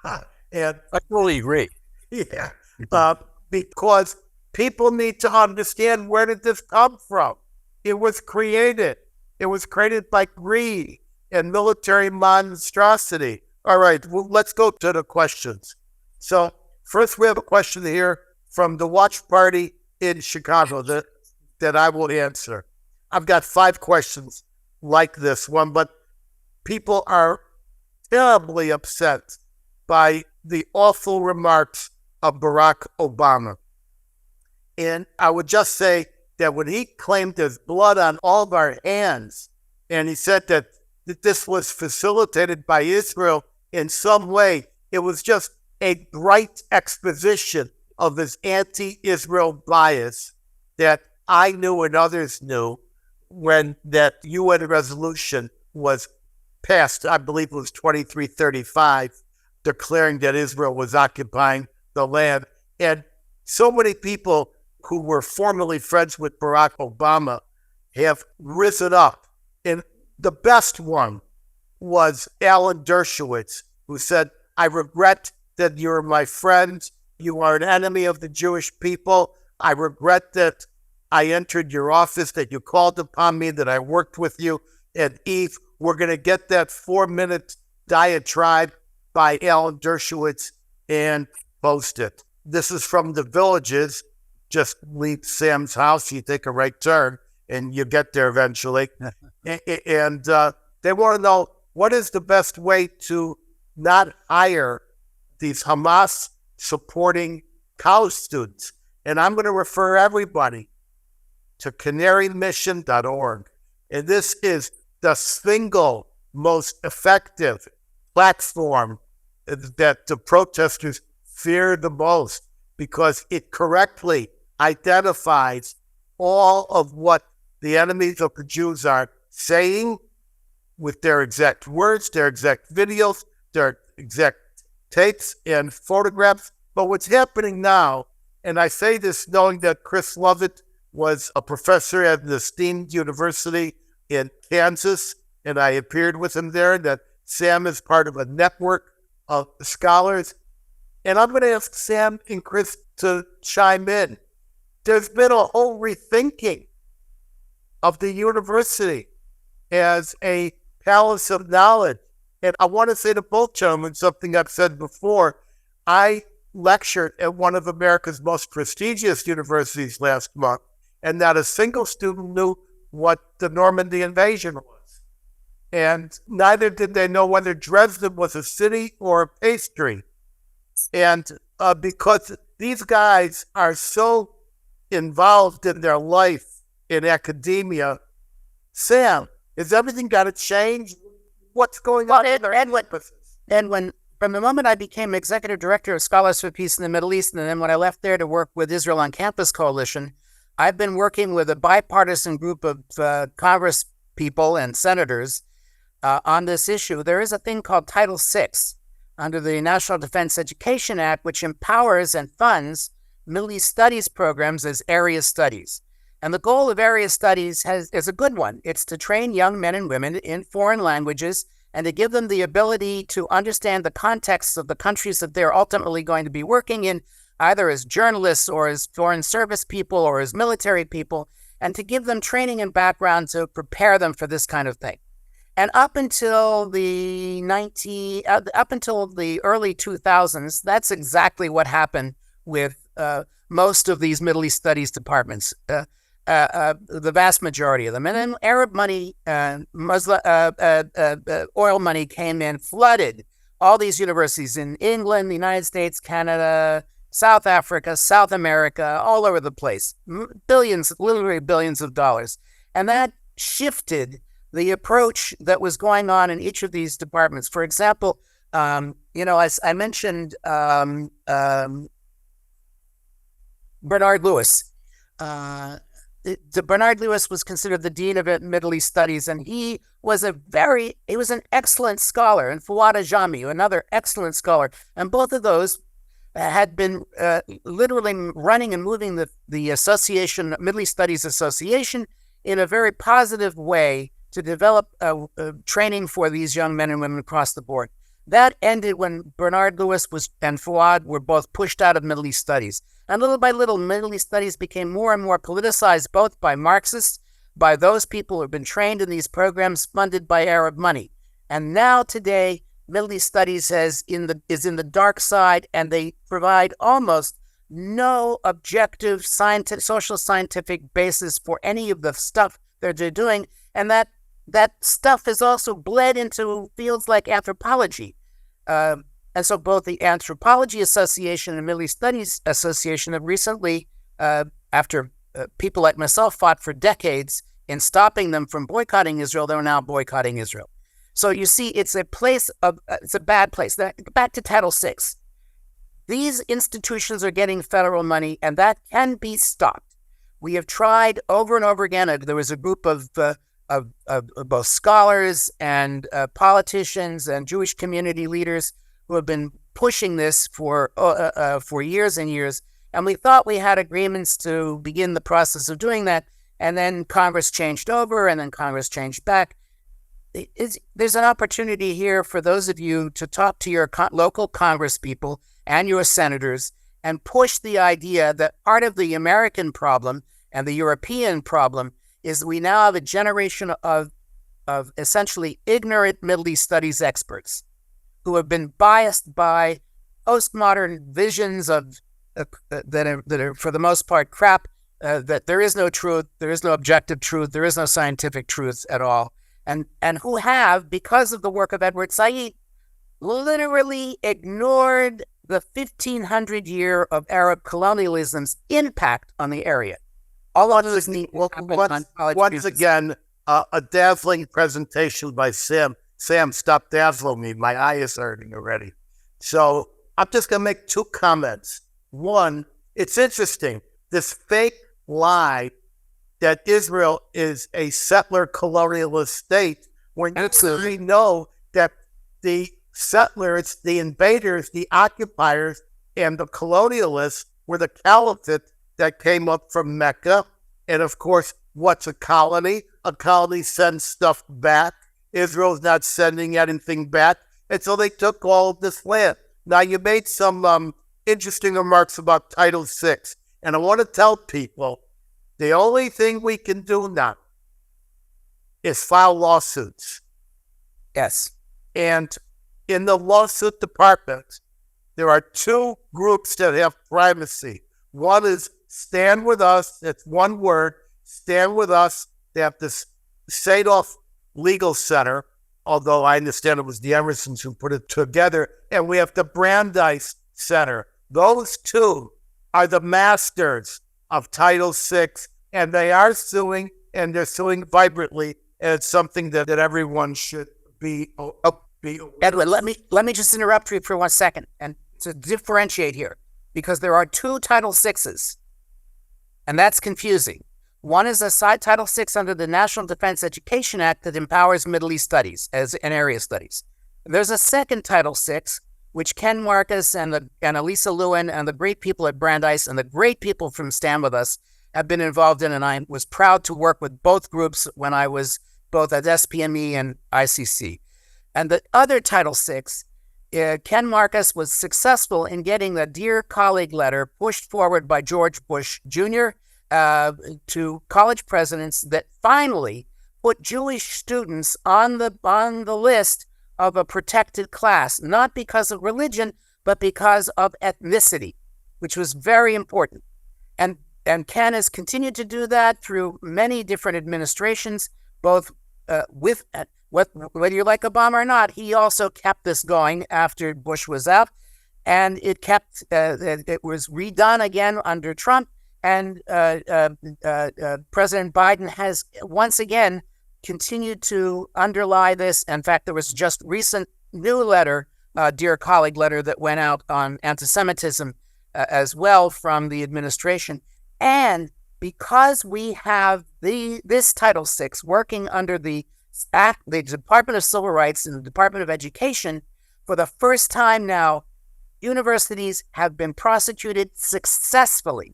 I. And I totally agree. yeah, because people need to understand, where did this come from? It was created. It was created by greed and military monstrosity. All right, well, let's go to the questions. So first we have a question here from the watch party in Chicago that I will answer. I've got 5 questions like this one, but people are terribly upset by the awful remarks of Barack Obama. And I would just say that when he claimed there's blood on all of our hands, and he said that this was facilitated by Israel in some way, it was just a bright exposition of his anti-Israel bias that I knew and others knew when that UN resolution was passed. I believe it was 2335, declaring that Israel was occupying the land. And so many people who were formerly friends with Barack Obama have risen up. And the best one was Alan Dershowitz, who said, I regret that you're my friend. You are an enemy of the Jewish people. I regret that I entered your office, that you called upon me, that I worked with you. And Eve, we're going to get that 4-minute diatribe by Alan Dershowitz and post it. This is from The Villages. Just leave Sam's house, you take a right turn, and you get there eventually. And they want to know, what is the best way to not hire these Hamas supporting college students? And I'm going to refer everybody to canarymission.org. And this is the single most effective platform that the protesters fear the most, because it correctly identifies all of what the enemies of the Jews are saying with their exact words, their exact videos, their exact tapes and photographs. But what's happening now, and I say this knowing that Chris Lovett was a professor at an esteemed university in Kansas, and I appeared with him there, that Sam is part of a network of scholars. And I'm going to ask Sam and Chris to chime in. There's been a whole rethinking of the university as a palace of knowledge. And I want to say to both gentlemen something I've said before. I lectured at one of America's most prestigious universities last month, and not a single student knew what the Normandy invasion was. And neither did they know whether Dresden was a city or a pastry. And because these guys are so involved in their life in academia, Sam, has everything got to change? What's going on? Edwin, from the moment I became executive director of Scholars for Peace in the Middle East, and then when I left there to work with Israel on Campus Coalition, I've been working with a bipartisan group of Congress people and senators on this issue. There is a thing called Title VI under the National Defense Education Act, which empowers and funds Middle East studies programs as area studies. And the goal of area studies is a good one. It's to train young men and women in foreign languages and to give them the ability to understand the context of the countries that they're ultimately going to be working in, either as journalists or as foreign service people or as military people, and to give them training and background to prepare them for this kind of thing. And up until the early 2000s, that's exactly what happened with most of these Middle East studies departments, the vast majority of them. And then Arab money, Muslim oil money came in, flooded all these universities in England, the United States, Canada, South Africa, South America, all over the place. Billions, literally billions of dollars. And that shifted the approach that was going on in each of these departments. For example, as I mentioned, Bernard Lewis. Bernard Lewis was considered the dean of Middle East studies, and he was an excellent scholar, and Fouad Ajami, another excellent scholar. And both of those had been literally running and moving the association, Middle East Studies Association, in a very positive way to develop training for these young men and women across the board. That ended when Bernard Lewis and Fouad were both pushed out of Middle East studies. And little by little, Middle East studies became more and more politicized, both by Marxists, by those people who have been trained in these programs funded by Arab money. And now today, Middle East studies is in the dark side, and they provide almost no objective social scientific basis for any of the stuff that they're doing. And that stuff has also bled into fields like anthropology. And so both the Anthropology Association and Middle East Studies Association have recently, after people like myself fought for decades in stopping them from boycotting Israel, they're now boycotting Israel. So you see, it's a bad place. Back to Title VI. These institutions are getting federal money, and that can be stopped. We have tried over and over again. There was a group of both scholars and politicians and Jewish community leaders who have been pushing this for years and years. And we thought we had agreements to begin the process of doing that. And then Congress changed over, and then Congress changed back. There's an opportunity here for those of you to talk to your local Congress people and your senators and push the idea that part of the American problem and the European problem is we now have a generation of essentially ignorant Middle East studies experts who have been biased by postmodern visions of that are for the most part crap, that there is no truth, there is no objective truth, there is no scientific truth at all, and who have, because of the work of Edward Said, literally ignored the 1,500 year of Arab colonialism's impact on the area. Once again, a dazzling presentation by Sam. Sam, stop dazzling me. My eye is hurting already. So I'm just going to make two comments. One, it's interesting. This fake lie that Israel is a settler colonialist state when Absolutely. we know that the settlers, the invaders, the occupiers, and the colonialists were the caliphate that came up from Mecca. And of course, what's a colony? A colony sends stuff back. Israel's not sending anything back. And so they took all of this land. Now, you made some interesting remarks about Title VI. And I want to tell people, the only thing we can do now is file lawsuits. Yes. And in the lawsuit department, there are two groups that have primacy. One is Stand With Us. That's one word. Stand With Us. They have this Sadolf Legal Center, although I understand it was the Emersons who put it together. And we have the Brandeis Center. Those two are the masters of Title VI, and they are suing, and they're suing vibrantly. And it's something that everyone should be aware. Edwin, let me just interrupt you for 1 second and to differentiate here, because there are two Title VIs, and that's confusing. One is a side Title VI under the National Defense Education Act that empowers Middle East studies and area studies. There's a second Title VI, which Ken Marcus and Elisa Lewin and the great people at Brandeis and the great people from Stand With Us have been involved in, and I was proud to work with both groups when I was both at SPME and ICC. And the other Title VI, Ken Marcus was successful in getting the Dear Colleague letter pushed forward by George Bush Jr. To college presidents that finally put Jewish students on the list of a protected class, not because of religion, but because of ethnicity, which was very important. And Ken has continued to do that through many different administrations, both whether you like Obama or not. He also kept this going after Bush was out, and it was redone again under Trump. And President Biden has once again continued to underlie this. In fact, there was just recent new letter, Dear Colleague letter, that went out on antisemitism as well from the administration. And because we have this Title VI working under the Department of Civil Rights and the Department of Education, for the first time now, universities have been prosecuted successfully.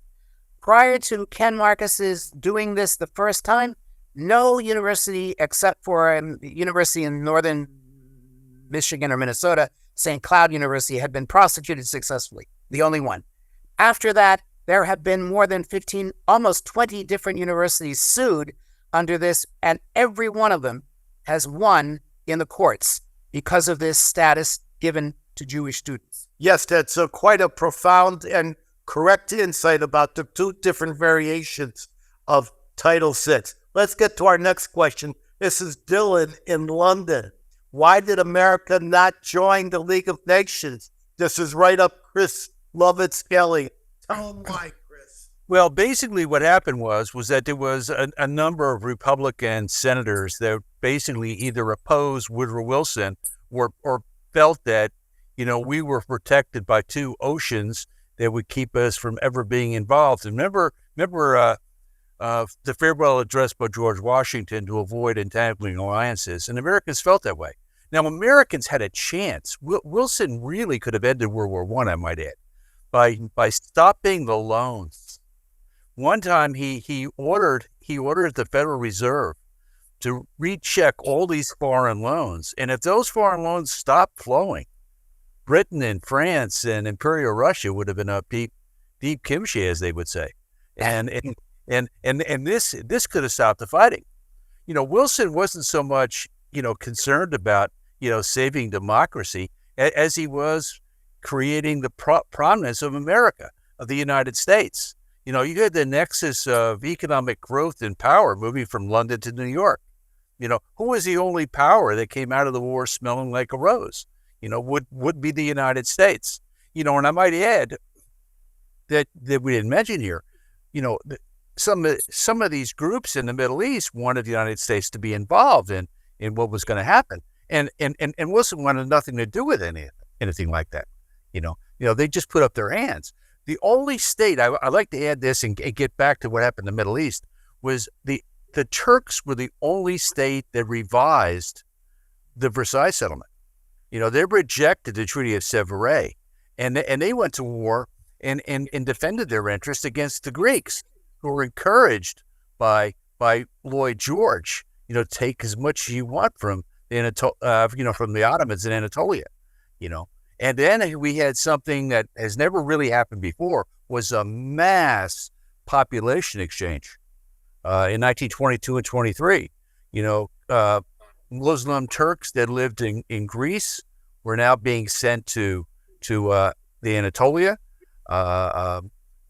Prior to Ken Marcus's doing this the first time, no university except for a university in northern Michigan or Minnesota, St. Cloud University, had been prosecuted successfully, the only one. After that, there have been more than 15, almost 20 different universities sued under this, and every one of them has won in the courts because of this status given to Jewish students. Yes, that's quite a profound and correct insight about the two different variations of Title VI. Let's get to our next question. This is Dylan in London. Why did America not join the League of Nations? This is right up Chris Lovett's alley. Tell them why, Chris. Well, basically what happened was that there was a number of Republican senators that basically either opposed Woodrow Wilson or felt that, we were protected by two oceans that would keep us from ever being involved. And remember the farewell address by George Washington to avoid entangling alliances, and Americans felt that way. Now, Americans had a chance. Wilson really could have ended World War I, I might add, by stopping the loans. One time he ordered the Federal Reserve to recheck all these foreign loans, and if those foreign loans stopped flowing, Britain and France and Imperial Russia would have been up deep kimchi, as they would say, and this could have stopped the fighting. Wilson wasn't so much concerned about saving democracy as he was creating the prominence of America, of the United States. You had the nexus of economic growth and power moving from London to New York. Who was the only power that came out of the war smelling like a rose? Would be the United States. And I might add that we didn't mention here, some of these groups in the Middle East wanted the United States to be involved in what was going to happen. And Wilson wanted nothing to do with anything like that. They just put up their hands. The only state, I'd like to add this and get back to what happened in the Middle East, was the Turks were the only state that revised the Versailles settlement. They rejected the Treaty of Sevres, and they went to war and defended their interests against the Greeks, who were encouraged by Lloyd George. Take as much as you want from from the Ottomans in Anatolia. And then we had something that has never really happened before, was a mass population exchange in 1922 and 23. Muslim Turks that lived in Greece were now being sent to the Anatolia.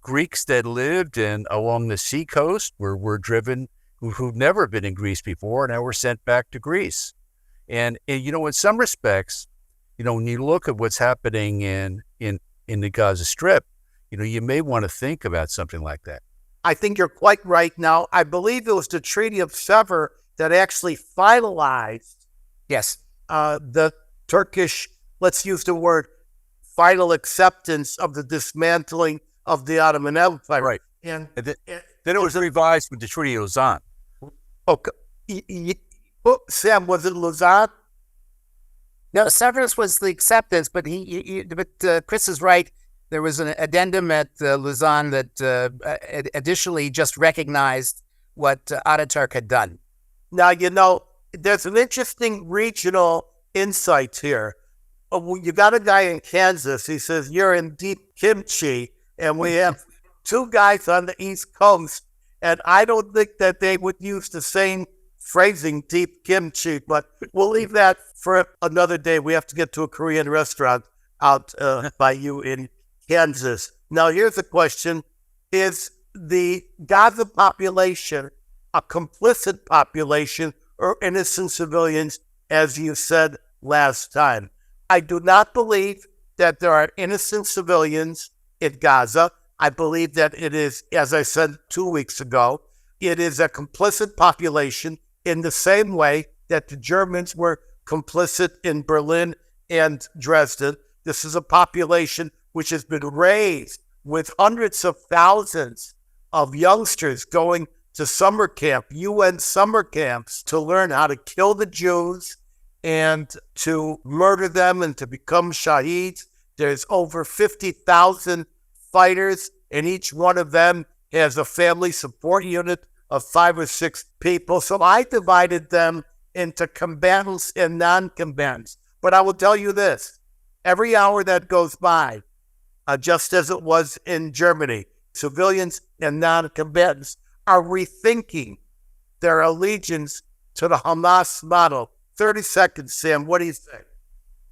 Greeks that lived along the sea coast were driven, who've never been in Greece before, now were sent back to Greece. And in some respects, when you look at what's happening in the Gaza Strip, you may want to think about something like that. I think you're quite right. Now, I believe it was the Treaty of Sevres that actually finalized the Turkish, let's use the word, final acceptance of the dismantling of the Ottoman Empire. Right. And then it was revised with the Treaty of Lausanne. Okay. Sam, was it Lausanne? No, Sevres was the acceptance, but Chris is right. There was an addendum at Lausanne that additionally just recognized what Ataturk had done. Now, there's an interesting regional insight here. You got a guy in Kansas. He says, you're in deep kimchi. And we have two guys on the East Coast. And I don't think that they would use the same phrasing, deep kimchi. But we'll leave that for another day. We have to get to a Korean restaurant out by you in Kansas. Now, here's a question. Is the Gaza population a complicit population or innocent civilians, as you said last time? I do not believe that there are innocent civilians in Gaza. I believe that it is, as I said 2 weeks ago, it is a complicit population in the same way that the Germans were complicit in Berlin and Dresden. This is a population which has been raised with hundreds of thousands of youngsters going to summer camp, UN summer camps, to learn how to kill the Jews and to murder them and to become shaheeds. There's over 50,000 fighters, and each one of them has a family support unit of 5 or 6 people. So I divided them into combatants and non-combatants. But I will tell you this, every hour that goes by, just as it was in Germany, civilians and non-combatants are rethinking their allegiance to the Hamas model. 30 seconds, Sam. What do you think?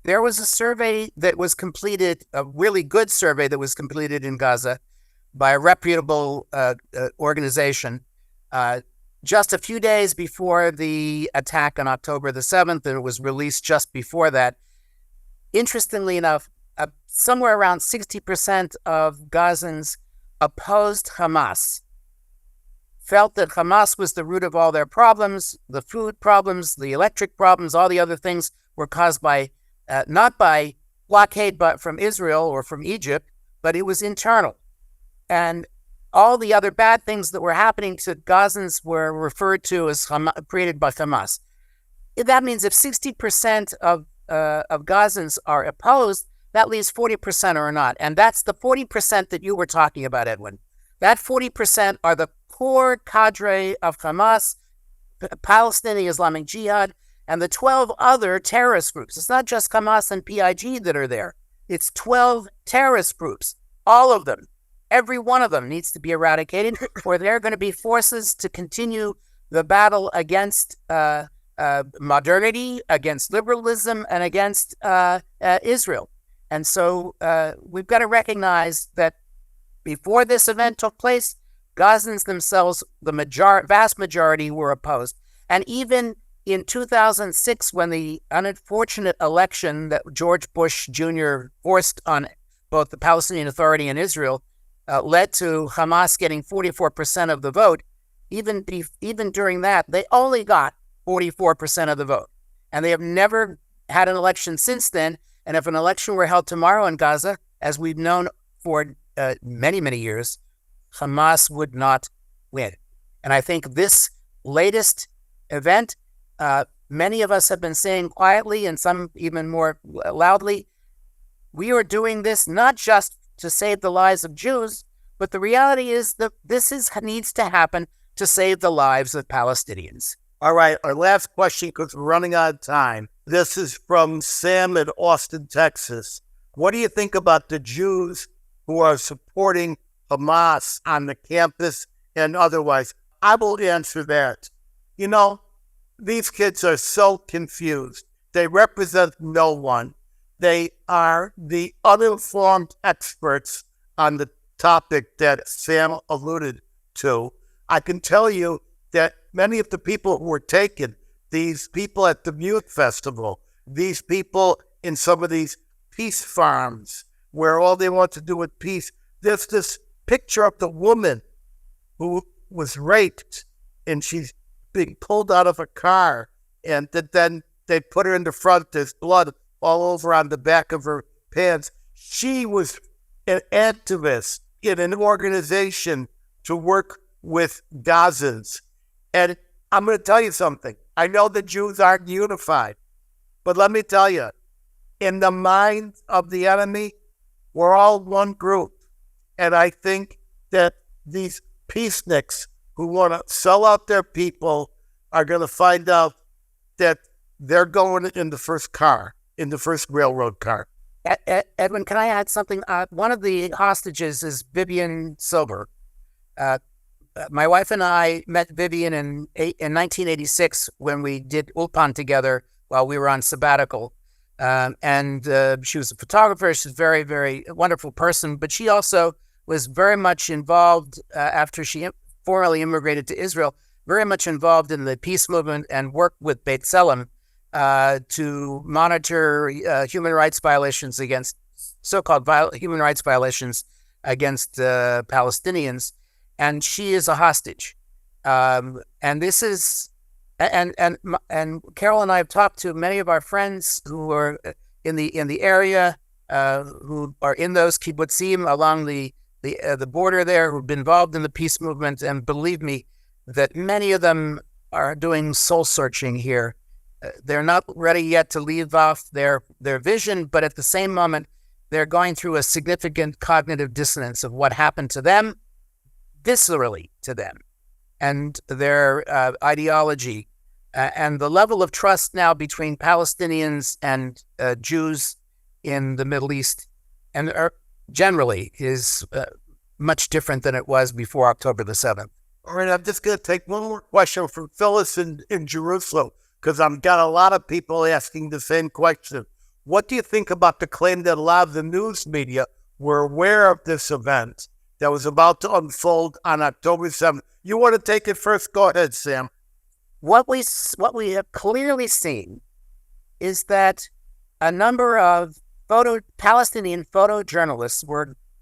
There was a survey that was completed, a really good survey that was completed in Gaza by a reputable organization just a few days before the attack on October the 7th, and it was released just before that. Interestingly enough, somewhere around 60% of Gazans opposed Hamas, felt that Hamas was the root of all their problems, the food problems, the electric problems, all the other things were caused by, not by blockade but from Israel or from Egypt, but it was internal. And all the other bad things that were happening to Gazans were referred to as created by Hamas. That means if 60% of Gazans are opposed, that leaves 40% are not. And that's the 40% that you were talking about, Edwin. That 40% are the core cadre of Hamas, Palestinian Islamic Jihad, and the 12 other terrorist groups. It's not just Hamas and PIG that are there. It's 12 terrorist groups. All of them, every one of them needs to be eradicated, or they're going to be forces to continue the battle against modernity, against liberalism, and against Israel. And so we've got to recognize that before this event took place, Gazans themselves, the vast majority, were opposed. And even in 2006, when the unfortunate election that George Bush Jr. forced on both the Palestinian Authority and Israel led to Hamas getting 44% of the vote, even during that, they only got 44% of the vote. And they have never had an election since then. And if an election were held tomorrow in Gaza, as we've known for many, many years, Hamas would not win. And I think this latest event many of us have been saying quietly and some even more loudly, we are doing this not just to save the lives of Jews, but the reality is that needs to happen to save the lives of Palestinians. All right, our last question, because we're running out of time. This is from Sam in Austin, Texas. What do you think about the Jews who are supporting Hamas on the campus and otherwise? I will answer that. You know, these kids are so confused. They represent no one. They are the uninformed experts on the topic that Sam alluded to. I can tell you that many of the people who were taken, these people at the Youth Festival, these people in some of these peace farms where all they want to do with peace, there's this picture of the woman who was raped and she's being pulled out of a car, and then they put her in the front. There's blood all over on the back of her pants. She was an activist in an organization to work with Gazans. And I'm going to tell you something. I know the Jews aren't unified, but let me tell you, in the mind of the enemy, we're all one group. And I think that these peaceniks who want to sell out their people are going to find out that they're going in the first car, in the first railroad car. Edwin, can I add something? One of the hostages is Vivian Silber. My wife and I met Vivian in 1986 when we did Ulpan together while we were on sabbatical. And she was a photographer. She's a very, very wonderful person. But she also was very much involved after she formally immigrated to Israel, very much involved in the peace movement and worked with B'Tselem to monitor human rights violations against so-called human rights violations against Palestinians. And she is a hostage. And this is, and Carol and I have talked to many of our friends who are in the area, who are in those kibbutzim along the border there, who've been involved in the peace movement. And believe me, that many of them are doing soul searching here. They're not ready yet to leave off their vision, but at the same moment, they're going through a significant cognitive dissonance of what happened to them, viscerally to them, and their ideology, and the level of trust now between Palestinians and Jews in the Middle East, and generally is much different than it was before October the 7th. All right, I'm just going to take one more question from Phyllis in Jerusalem, because I've got a lot of people asking the same question. What do you think about the claim that a lot of the news media were aware of this event that was about to unfold on October 7th? You want to take it first? Go ahead, Sam. What we have clearly seen is that a number of Palestinian photojournalists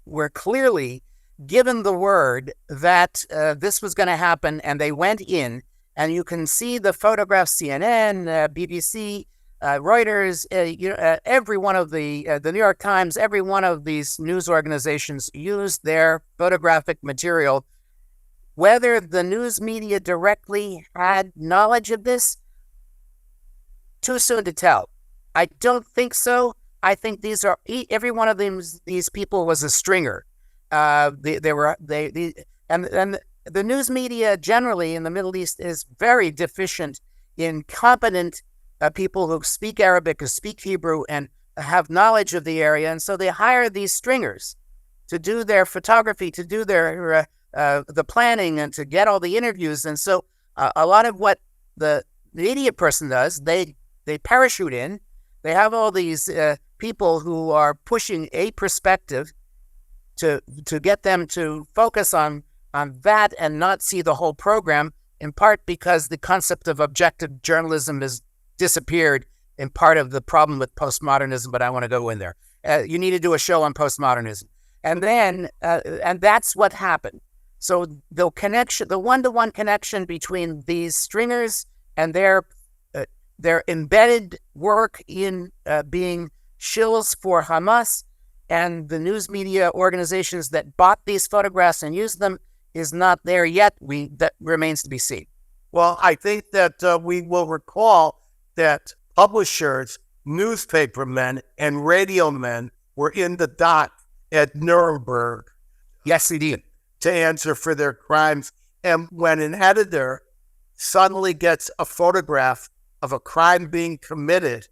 were clearly given the word that this was going to happen, and they went in, and you can see the photographs, CNN, BBC, Reuters, every one of the New York Times, every one of these news organizations used their photographic material. Whether the news media directly had knowledge of this, too soon to tell. I don't think so. I think every one of these people was a stringer. And the news media generally in the Middle East is very deficient in competent people who speak Arabic, who speak Hebrew, and have knowledge of the area. And so they hire these stringers to do their photography, to do their the planning, and to get all the interviews. And so a lot of what the media person does, they parachute in. They have all these people who are pushing a perspective to get them to focus on that and not see the whole program, in part because the concept of objective journalism has disappeared in part of the problem with postmodernism, but I want to go in there. You need to do a show on postmodernism. And then, and that's what happened. So the one-to-one connection between these stringers and their embedded work in being shills for Hamas and the news media organizations that bought these photographs and used them is not there yet. That remains to be seen. Well, I think that we will recall that publishers, newspaper men, and radio men were in the dock at Nuremberg. Yes, indeed. To answer for their crimes. And when an editor suddenly gets a photograph of a crime being committed,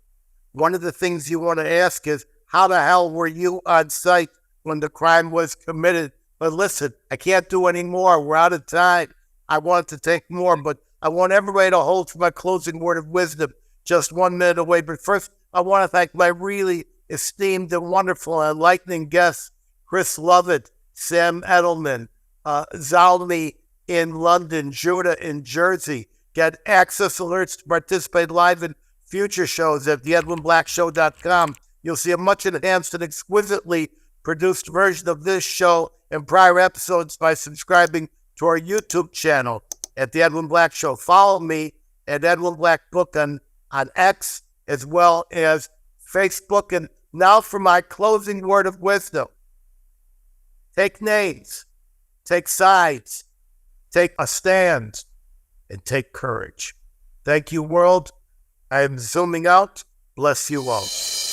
one of the things you want to ask is, how the hell were you on site when the crime was committed? But listen, I can't do any more. We're out of time. I want to take more, but I want everybody to hold for my closing word of wisdom just 1 minute away. But first, I want to thank my really esteemed and wonderful and enlightening guests, Chris Lovett, Sam Edelman, Zalmi in London, Judah in Jersey. Get access alerts to participate live in future shows at theedwinblackshow.com. You'll see a much enhanced and exquisitely produced version of this show and prior episodes by subscribing to our YouTube channel at The Edwin Black Show. Follow me at Edwin Black Book on X as well as Facebook. And now for my closing word of wisdom. Take names, take sides, take a stand, and take courage. Thank you, world. I am zooming out. Bless you all.